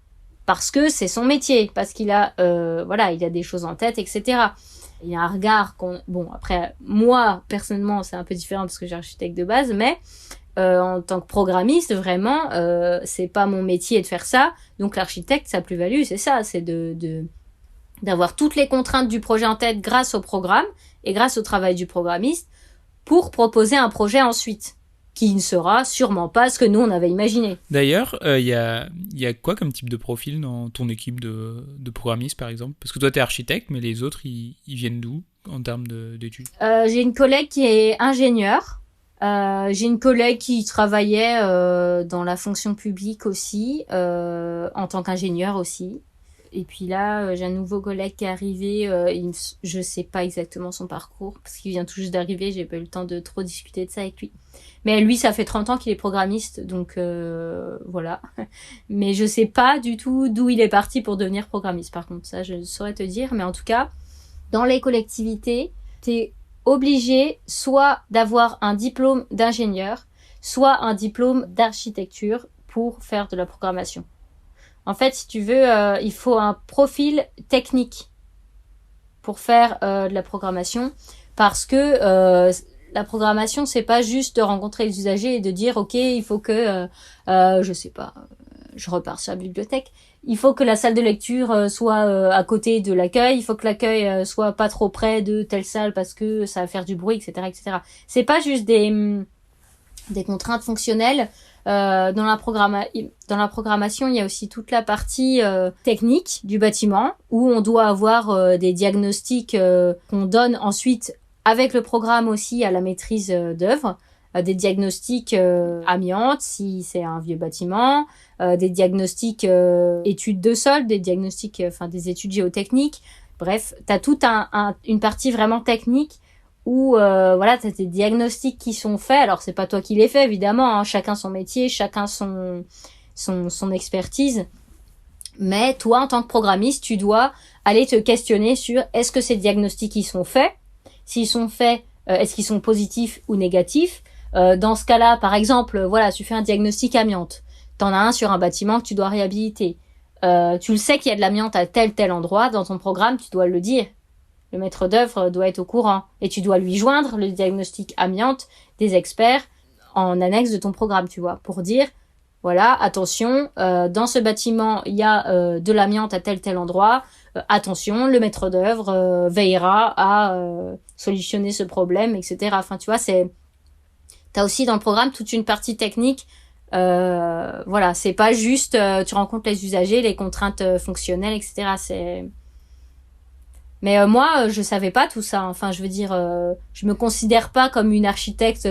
Parce que c'est son métier, parce qu'il a, il a des choses en tête, etc. Il y a un regard bon, après, moi, personnellement, c'est un peu différent parce que j'ai architecte de base, mais en tant que programmiste, vraiment, c'est pas mon métier de faire ça. Donc l'architecte, sa plus-value, c'est ça, c'est d'avoir toutes les contraintes du projet en tête grâce au programme et grâce au travail du programmiste pour proposer un projet ensuite qui ne sera sûrement pas ce que nous on avait imaginé. D'ailleurs, il y a quoi comme type de profil dans ton équipe de programmistes par exemple? Parce que toi t'es architecte, mais les autres ils viennent d'où en termes d'études? J'ai une collègue qui est ingénieure. J'ai une collègue qui travaillait dans la fonction publique aussi, en tant qu'ingénieur aussi. Et puis là, j'ai un nouveau collègue qui est arrivé. Je sais pas exactement son parcours parce qu'il vient tout juste d'arriver. J'ai pas eu le temps de trop discuter de ça avec lui. Mais lui, ça fait 30 ans qu'il est programmiste, donc voilà. Mais je sais pas du tout d'où il est parti pour devenir programmiste. Par contre, ça, je saurais te dire. Mais en tout cas, dans les collectivités, t'es obligé soit d'avoir un diplôme d'ingénieur, soit un diplôme d'architecture pour faire de la programmation. En fait, si tu veux, il faut un profil technique pour faire de la programmation, parce que la programmation, c'est pas juste de rencontrer les usagers et de dire ok, il faut que je sais pas, je repars sur la bibliothèque. Il faut que la salle de lecture soit à côté de l'accueil. Il faut que l'accueil soit pas trop près de telle salle parce que ça va faire du bruit, etc., etc. C'est pas juste des contraintes fonctionnelles. Dans la programmation, il y a aussi toute la partie technique du bâtiment où on doit avoir des diagnostics qu'on donne ensuite avec le programme aussi à la maîtrise d'œuvre. Des diagnostics amiantes si c'est un vieux bâtiment, des diagnostics études de sol, des diagnostics, des études géotechniques. Bref, t'as toute une partie vraiment technique où t'as des diagnostics qui sont faits. Alors c'est pas toi qui les fais évidemment, hein, chacun son métier, chacun son expertise. Mais toi en tant que programmiste, tu dois aller te questionner sur est-ce que ces diagnostics ils sont faits, s'ils sont faits, est-ce qu'ils sont positifs ou négatifs. Dans ce cas-là, par exemple, tu fais un diagnostic amiante. T'en as un sur un bâtiment que tu dois réhabiliter. tu le sais qu'il y a de l'amiante à tel endroit, dans ton programme, tu dois le dire. Le maître d'œuvre doit être au courant. Et tu dois lui joindre le diagnostic amiante des experts en annexe de ton programme, tu vois, pour dire, voilà, attention, dans ce bâtiment, il y a de l'amiante à tel endroit. Attention, le maître d'œuvre veillera à solutionner ce problème, etc. Enfin, tu vois, t'as aussi dans le programme toute une partie technique. Voilà, c'est pas juste tu rencontres les usagers, les contraintes fonctionnelles, etc. Mais moi, je savais pas tout ça. Enfin, je veux dire, je me considère pas comme une architecte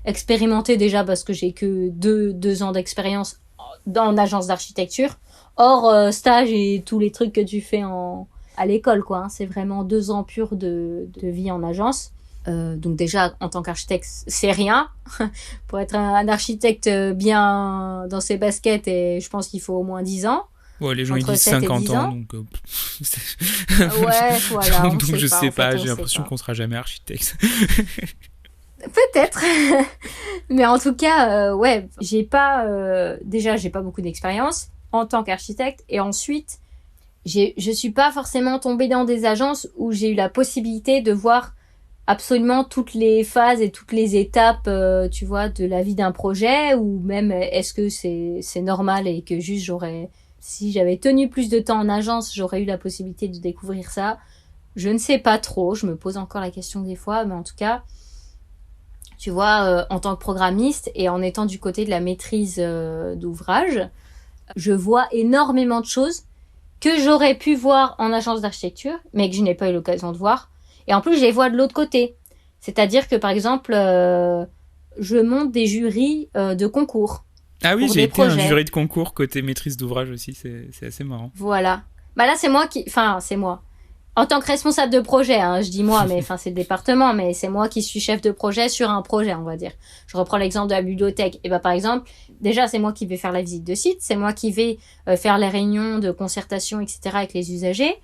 expérimentée déjà parce que j'ai que deux ans d'expérience en agence d'architecture. Hors stage et tous les trucs que tu fais à l'école, quoi. Hein. C'est vraiment 2 ans purs de vie en agence. Donc déjà, en tant qu'architecte, c'est rien. Pour être un architecte bien dans ses baskets, et je pense qu'il faut au moins 10 ans. Ouais, les gens ils disent 50 ans, donc... ouais, voilà. Donc je sais pas, j'ai l'impression qu'on sera jamais architecte. Peut-être. Mais en tout cas, ouais, j'ai pas beaucoup d'expérience en tant qu'architecte. Et ensuite, je suis pas forcément tombée dans des agences où j'ai eu la possibilité de voir absolument toutes les phases et toutes les étapes, tu vois, de la vie d'un projet, ou même est-ce que c'est normal et que juste si j'avais tenu plus de temps en agence, j'aurais eu la possibilité de découvrir ça. Je ne sais pas trop, je me pose encore la question des fois, mais en tout cas, tu vois, en tant que programmiste et en étant du côté de la maîtrise d'ouvrage, je vois énormément de choses que j'aurais pu voir en agence d'architecture, mais que je n'ai pas eu l'occasion de voir. Et en plus, je les vois de l'autre côté. C'est-à-dire que, par exemple, je monte des jurys de concours. Ah oui, j'ai été un jury de concours côté maîtrise d'ouvrage aussi, c'est assez marrant. Voilà. Bah là, c'est moi. En tant que responsable de projet, hein, je dis moi, mais c'est le département, mais c'est moi qui suis chef de projet sur un projet, on va dire. Je reprends l'exemple de la bibliothèque. Et par exemple, déjà, c'est moi qui vais faire la visite de site, c'est moi qui vais faire les réunions de concertation, etc. avec les usagers.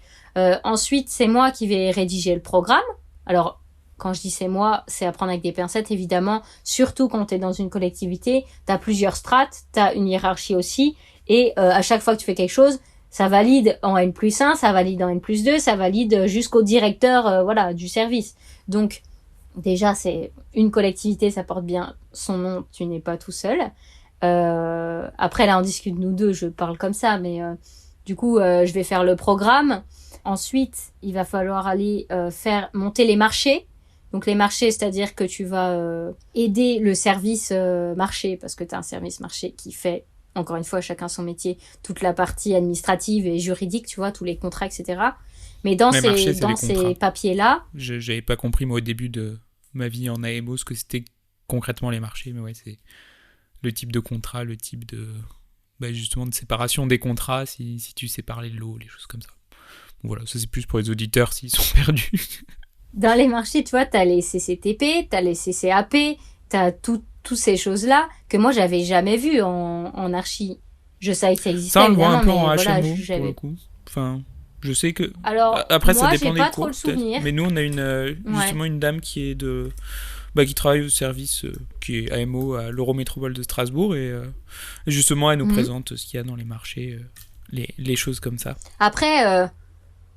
Ensuite, c'est moi qui vais rédiger le programme. Alors, quand je dis c'est moi, c'est à prendre avec des pincettes, évidemment. Surtout quand tu es dans une collectivité, tu as plusieurs strates, tu as une hiérarchie aussi. Et à chaque fois que tu fais quelque chose, ça valide en N+1, ça valide en N+2, ça valide jusqu'au directeur du service. Donc, déjà, c'est une collectivité, ça porte bien son nom, tu n'es pas tout seul. Après, là, on discute nous deux, je parle comme ça, mais du coup, je vais faire le programme. Ensuite, il va falloir aller faire monter les marchés. Donc les marchés, c'est-à-dire que tu vas aider le service marché, parce que tu as un service marché qui fait, encore une fois, chacun son métier, toute la partie administrative et juridique, tu vois, tous les contrats, etc. Mais dans ces papiers-là... J'avais pas compris, moi, au début de ma vie en AMO, ce que c'était concrètement les marchés, mais ouais, c'est le type de contrat, le type de... justement, de séparation des contrats, si tu sépares les lots, les choses comme ça. Bon, voilà, ça c'est plus pour les auditeurs s'ils sont perdus. Dans les marchés, tu vois, t'as les CCTP, t'as les CCAP, t'as toutes ces choses-là que moi, j'avais jamais vues en archi. Je savais que ça existait, ça, on le voit un peu mais en voilà, HMO, pour le coup. Enfin, je sais que... Alors, après, moi, ça dépend j'ai pas des trop cours, le souvenir. Mais nous, on a justement une dame qui est qui travaille au service, qui est AMO à l'Eurométropole de Strasbourg, et justement, elle nous présente ce qu'il y a dans les marchés, les choses comme ça. Après...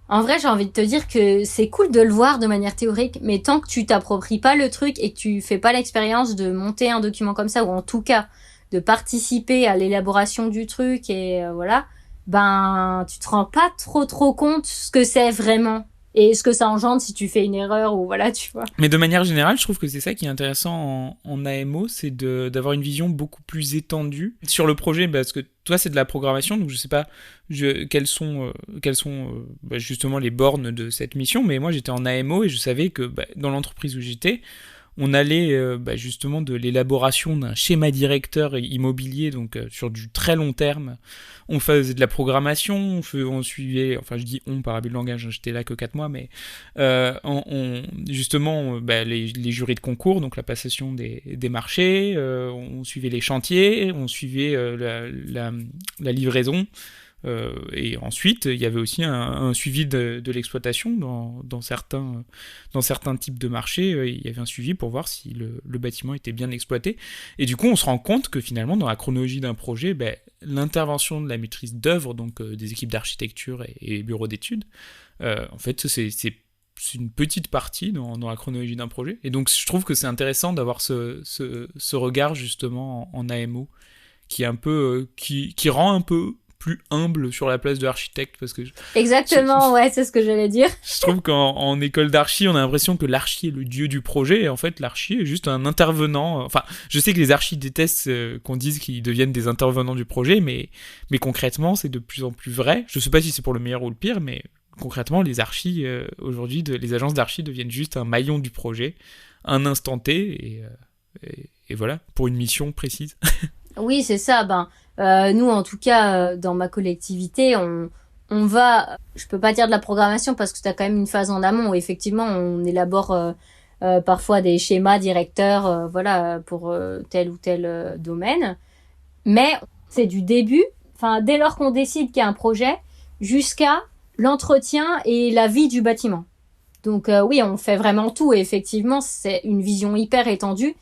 En vrai, j'ai envie de te dire que c'est cool de le voir de manière théorique, mais tant que tu t'appropries pas le truc et que tu fais pas l'expérience de monter un document comme ça, ou en tout cas de participer à l'élaboration du truc et voilà, tu te rends pas trop compte ce que c'est vraiment et ce que ça engendre si tu fais une erreur ou voilà, tu vois. Mais de manière générale, je trouve que c'est ça qui est intéressant en AMO, c'est d'avoir une vision beaucoup plus étendue sur le projet, parce que toi c'est de la programmation, donc je sais pas quelles sont justement les bornes de cette mission, mais moi j'étais en AMO et je savais que dans l'entreprise où j'étais, on allait justement de l'élaboration d'un schéma directeur immobilier, donc sur du très long terme. On faisait de la programmation, on suivait, enfin je dis on par abus de langage, j'étais là que 4 mois, mais justement les jurys de concours, donc la passation des marchés, on suivait les chantiers, on suivait la livraison, Et ensuite, il y avait aussi un suivi de l'exploitation dans certains types de marchés. Il y avait un suivi pour voir si le bâtiment était bien exploité. Et du coup, on se rend compte que finalement, dans la chronologie d'un projet, l'intervention de la maîtrise d'œuvre, donc des équipes d'architecture et bureaux d'études, en fait, c'est une petite partie dans la chronologie d'un projet. Et donc, je trouve que c'est intéressant d'avoir ce regard justement en AMO qui est un peu qui rend un peu plus humble sur la place de l'architecte, parce que Exactement, ouais, c'est ce que j'allais dire. je trouve qu'en école d'archi, on a l'impression que l'archi est le dieu du projet, et en fait, l'archi est juste un intervenant. Enfin, je sais que les archis détestent qu'on dise qu'ils deviennent des intervenants du projet, mais concrètement, c'est de plus en plus vrai. Je sais pas si c'est pour le meilleur ou le pire, mais concrètement, les archis, aujourd'hui, les agences d'archi deviennent juste un maillon du projet, un instant T, et voilà, pour une mission précise. Oui, c'est ça. Nous, en tout cas, dans ma collectivité, on va, je peux pas dire de la programmation parce que t'as quand même une phase en amont où effectivement on élabore parfois des schémas directeurs, voilà, pour tel ou tel domaine. Mais c'est du début, enfin dès lors qu'on décide qu'il y a un projet, jusqu'à l'entretien et la vie du bâtiment. Donc oui, on fait vraiment tout et effectivement c'est une vision hyper étendue.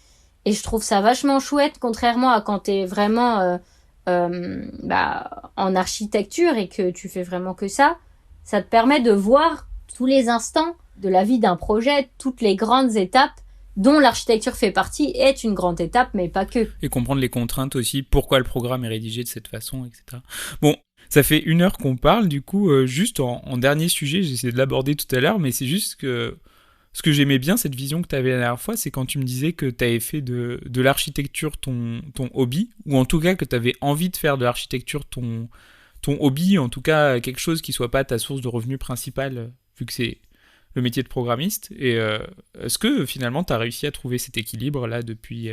Et je trouve ça vachement chouette, contrairement à quand t'es vraiment en architecture et que tu fais vraiment que ça. Ça te permet de voir tous les instants de la vie d'un projet, toutes les grandes étapes dont l'architecture fait partie, est une grande étape, mais pas que. Et comprendre les contraintes aussi, pourquoi le programme est rédigé de cette façon, etc. Bon, ça fait 1 heure qu'on parle, du coup, juste en dernier sujet, j'ai essayé de l'aborder tout à l'heure, mais c'est juste que ce que j'aimais bien, cette vision que tu avais la dernière fois, c'est quand tu me disais que tu avais fait de l'architecture ton hobby, ou en tout cas que tu avais envie de faire de l'architecture ton hobby, en tout cas quelque chose qui soit pas ta source de revenus principale, vu que c'est le métier de programmiste. Et est-ce que finalement tu as réussi à trouver cet équilibre là depuis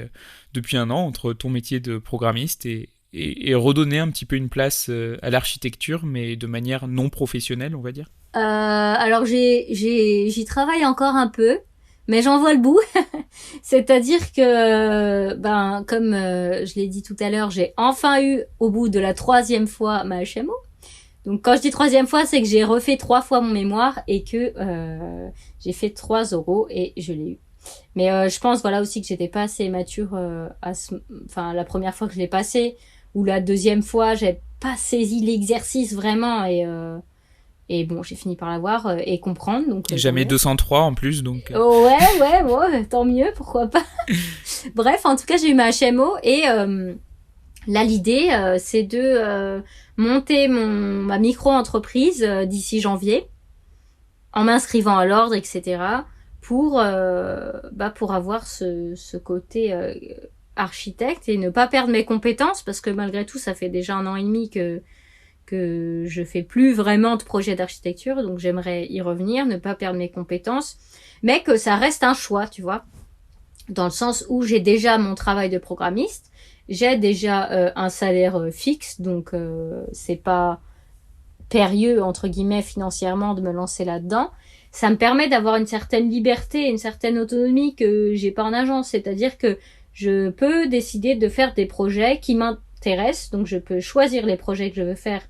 1 an entre ton métier de programmiste et redonner un petit peu une place à l'architecture, mais de manière non professionnelle, on va dire? Alors j'y travaille encore un peu, mais j'en vois le bout. C'est-à-dire que, comme je l'ai dit tout à l'heure, j'ai enfin eu, au bout de la 3e fois, ma HMO. Donc quand je dis 3e fois, c'est que j'ai refait 3 fois mon mémoire et que j'ai fait 3 oraux et je l'ai eu. Mais je pense, voilà, aussi que j'étais pas assez mature la première fois que je l'ai passé, ou la 2e fois, j'ai pas saisi l'exercice vraiment et bon, j'ai fini par l'avoir et comprendre. Donc, et jamais 203 en plus, donc... Ouais, tant mieux, pourquoi pas. Bref, en tout cas, j'ai eu ma HMO et là, l'idée, c'est de monter ma micro-entreprise d'ici janvier, en m'inscrivant à l'ordre, etc., pour avoir ce côté architecte et ne pas perdre mes compétences, parce que malgré tout, ça fait déjà 1 an et demi que je fais plus vraiment de projet d'architecture, donc j'aimerais y revenir, ne pas perdre mes compétences, mais que ça reste un choix, tu vois, dans le sens où j'ai déjà mon travail de programmiste, j'ai déjà un salaire fixe, donc c'est pas périlleux entre guillemets financièrement de me lancer là-dedans. Ça me permet d'avoir une certaine liberté, une certaine autonomie que j'ai pas en agence, c'est-à-dire que je peux décider de faire des projets qui m'intéressent, donc je peux choisir les projets que je veux faire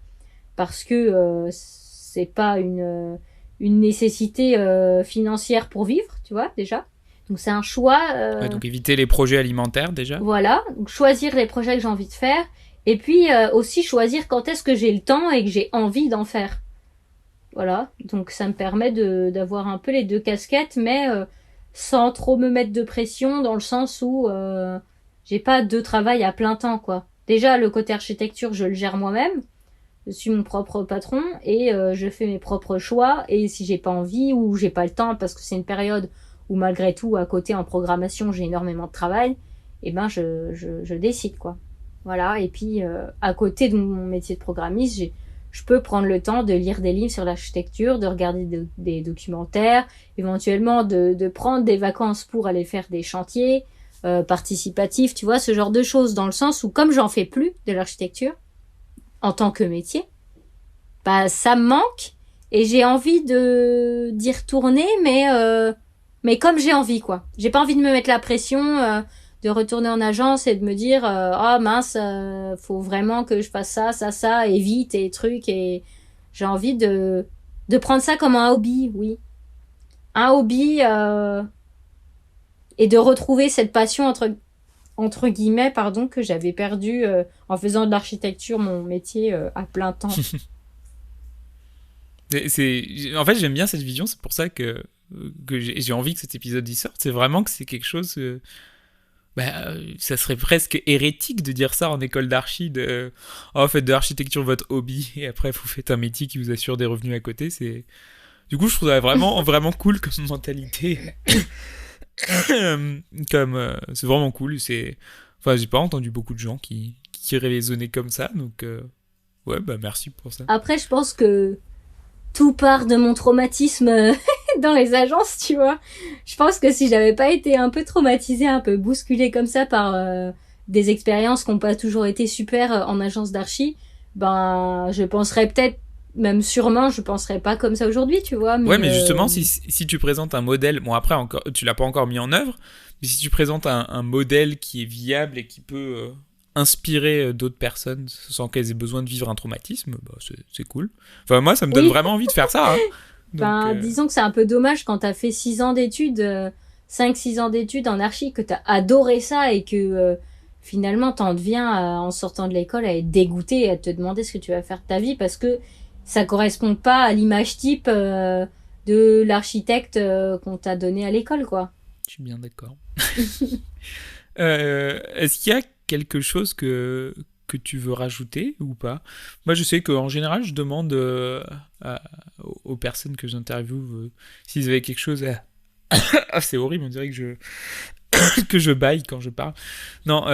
parce que c'est pas une nécessité financière pour vivre, tu vois, déjà. Donc c'est un choix. Ouais, donc éviter les projets alimentaires déjà. Voilà, donc choisir les projets que j'ai envie de faire, et puis aussi choisir quand est-ce que j'ai le temps et que j'ai envie d'en faire. Voilà, donc ça me permet d'avoir un peu les 2 casquettes, mais sans trop me mettre de pression, dans le sens où j'ai pas 2 travails à plein temps, quoi. Déjà, le côté architecture, je le gère moi-même. Je suis mon propre patron et je fais mes propres choix. Et si j'ai pas envie ou j'ai pas le temps, parce que c'est une période où malgré tout, à côté en programmation, j'ai énormément de travail, et je décide, quoi. Voilà. Et puis à côté de mon métier de programmiste, je peux prendre le temps de lire des livres sur l'architecture, de regarder des documentaires, éventuellement de prendre des vacances pour aller faire des chantiers participatifs, tu vois, ce genre de choses, dans le sens où comme j'en fais plus de l'architecture en tant que métier, ça me manque et j'ai envie d'y retourner, mais comme j'ai envie, quoi. J'ai pas envie de me mettre la pression de de retourner en agence et de me dire ah mince, faut vraiment que je fasse ça et vite et trucs, et j'ai envie de prendre ça comme un hobby, oui. Un hobby et de retrouver cette passion entre guillemets, pardon, que j'avais perdue en faisant de l'architecture mon métier à plein temps. En fait, j'aime bien cette vision, c'est pour ça que j'ai envie que cet épisode y sorte. C'est vraiment que c'est quelque chose... ça serait presque hérétique de dire ça en école d'archi, faites de l'architecture votre hobby, et après vous faites un métier qui vous assure des revenus à côté. Du coup, je trouve ça vraiment, vraiment cool comme mentalité. C'est vraiment cool. J'ai pas entendu beaucoup de gens qui raisonnaient comme ça, donc merci pour ça. Après, je pense que tout part de mon traumatisme dans les agences, tu vois. Je pense que si j'avais pas été un peu traumatisée, un peu bousculée comme ça par des expériences qui n'ont pas toujours été super en agence d'archi, je penserais peut-être, même sûrement, je penserais pas comme ça aujourd'hui, tu vois. Mais justement, si tu présentes un modèle, bon après, tu l'as pas encore mis en œuvre, mais si tu présentes un modèle qui est viable et qui peut inspirer d'autres personnes sans qu'elles aient besoin de vivre un traumatisme, c'est cool. Enfin, moi, ça me donne vraiment envie de faire ça. Hein. Donc, disons que c'est un peu dommage quand t'as fait 6 ans d'études, 5-6 ans d'études en archi, que t'as adoré ça et que finalement t'en deviens, en sortant de l'école, à être dégoûté et à te demander ce que tu vas faire de ta vie parce que ça correspond pas à l'image type de l'architecte qu'on t'a donné à l'école, quoi. Je suis bien d'accord. Est-ce qu'il y a quelque chose que tu veux rajouter ou pas? Moi, je sais qu'en général, je demande aux personnes que j'interviewe s'ils avaient quelque chose à... Ah, c'est horrible, on dirait que je baille quand je parle. Non,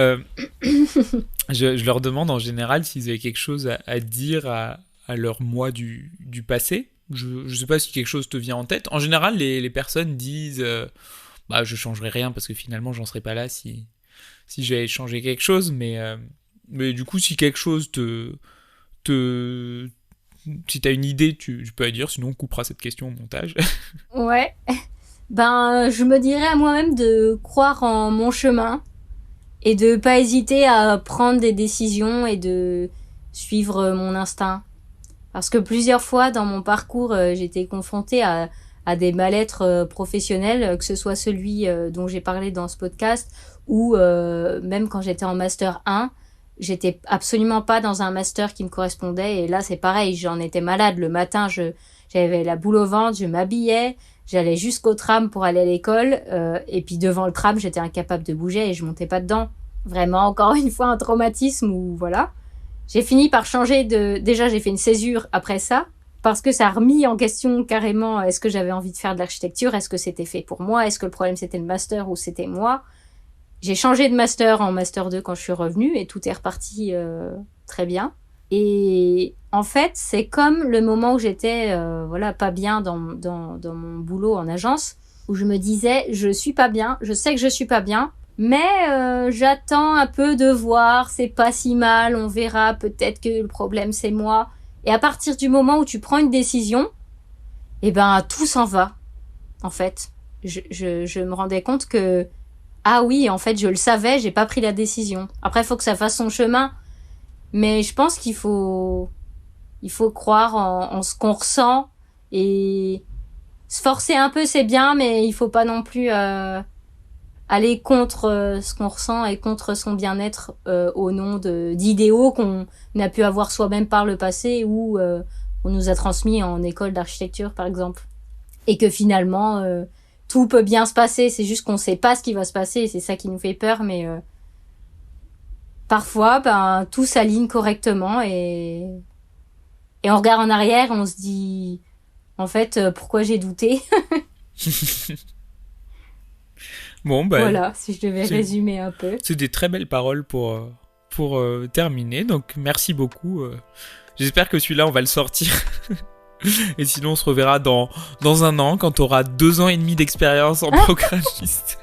je leur demande en général s'ils avaient quelque chose à dire à leur moi du passé. Je sais pas si quelque chose te vient en tête. En général, les personnes disent je changerai rien parce que finalement, j'en serais pas là si j'avais changé quelque chose, mais du coup, si quelque chose si t'as une idée, tu peux la dire, sinon on coupera cette question au montage. Ouais. Je me dirais à moi-même de croire en mon chemin et de pas hésiter à prendre des décisions et de suivre mon instinct. Parce que plusieurs fois dans mon parcours, j'ai été confrontée à des mal-être professionnels, que ce soit celui dont j'ai parlé dans ce podcast ou même quand j'étais en master 1, j'étais absolument pas dans un master qui me correspondait, et là c'est pareil, j'en étais malade. Le matin, j'avais la boule au ventre, je m'habillais, j'allais jusqu'au tram pour aller à l'école, et puis devant le tram, j'étais incapable de bouger et je montais pas dedans. Vraiment, encore une fois, un traumatisme où voilà. J'ai fini par changer déjà j'ai fait une césure après ça, parce que ça a remis en question carrément est-ce que j'avais envie de faire de l'architecture, est-ce que c'était fait pour moi, est-ce que le problème c'était le master ou c'était moi. J'ai changé de master en master 2 quand je suis revenue et tout est reparti très bien. Et en fait, c'est comme le moment où j'étais pas bien dans mon boulot en agence, où je me disais je suis pas bien, je sais que je suis pas bien, mais j'attends un peu de voir, c'est pas si mal, on verra, peut-être que le problème c'est moi. Et à partir du moment où tu prends une décision, tout s'en va. En fait, je me rendais compte que ah oui, en fait, je le savais, j'ai pas pris la décision. Après, il faut que ça fasse son chemin. Mais je pense qu'il faut croire en ce qu'on ressent, et se forcer un peu, c'est bien, mais il faut pas non plus aller contre ce qu'on ressent et contre son bien-être au nom d'idéaux qu'on a pu avoir soi-même par le passé ou on nous a transmis en école d'architecture, par exemple. Et que finalement... tout peut bien se passer, c'est juste qu'on sait pas ce qui va se passer et c'est ça qui nous fait peur, mais parfois tout s'aligne correctement et on regarde en arrière et on se dit en fait pourquoi j'ai douté. Bon voilà, si je devais résumer un peu. C'est des très belles paroles pour terminer, donc merci beaucoup. J'espère que celui-là on va le sortir. Et sinon, on se reverra dans un an, quand tu auras 2 ans et demi d'expérience en programmiste.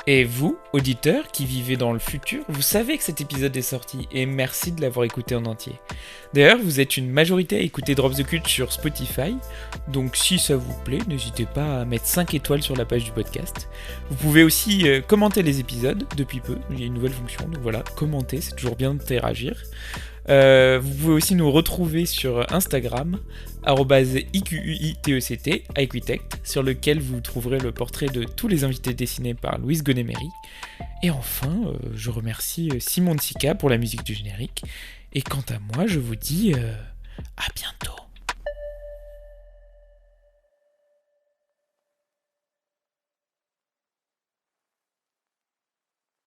Et vous, auditeurs qui vivez dans le futur, vous savez que cet épisode est sorti et merci de l'avoir écouté en entier. D'ailleurs, vous êtes une majorité à écouter Drop the Cut sur Spotify, donc si ça vous plaît, n'hésitez pas à mettre 5 étoiles sur la page du podcast. Vous pouvez aussi commenter les épisodes, depuis peu, il y a une nouvelle fonction, donc voilà, commenter, c'est toujours bien d'interagir. Vous pouvez aussi nous retrouver sur Instagram, @IQUITECT, Equitect, sur lequel vous trouverez le portrait de tous les invités dessinés par Louise Gonemery. Et enfin, je remercie Simon Tsika pour la musique du générique. Et quant à moi, je vous dis à bientôt.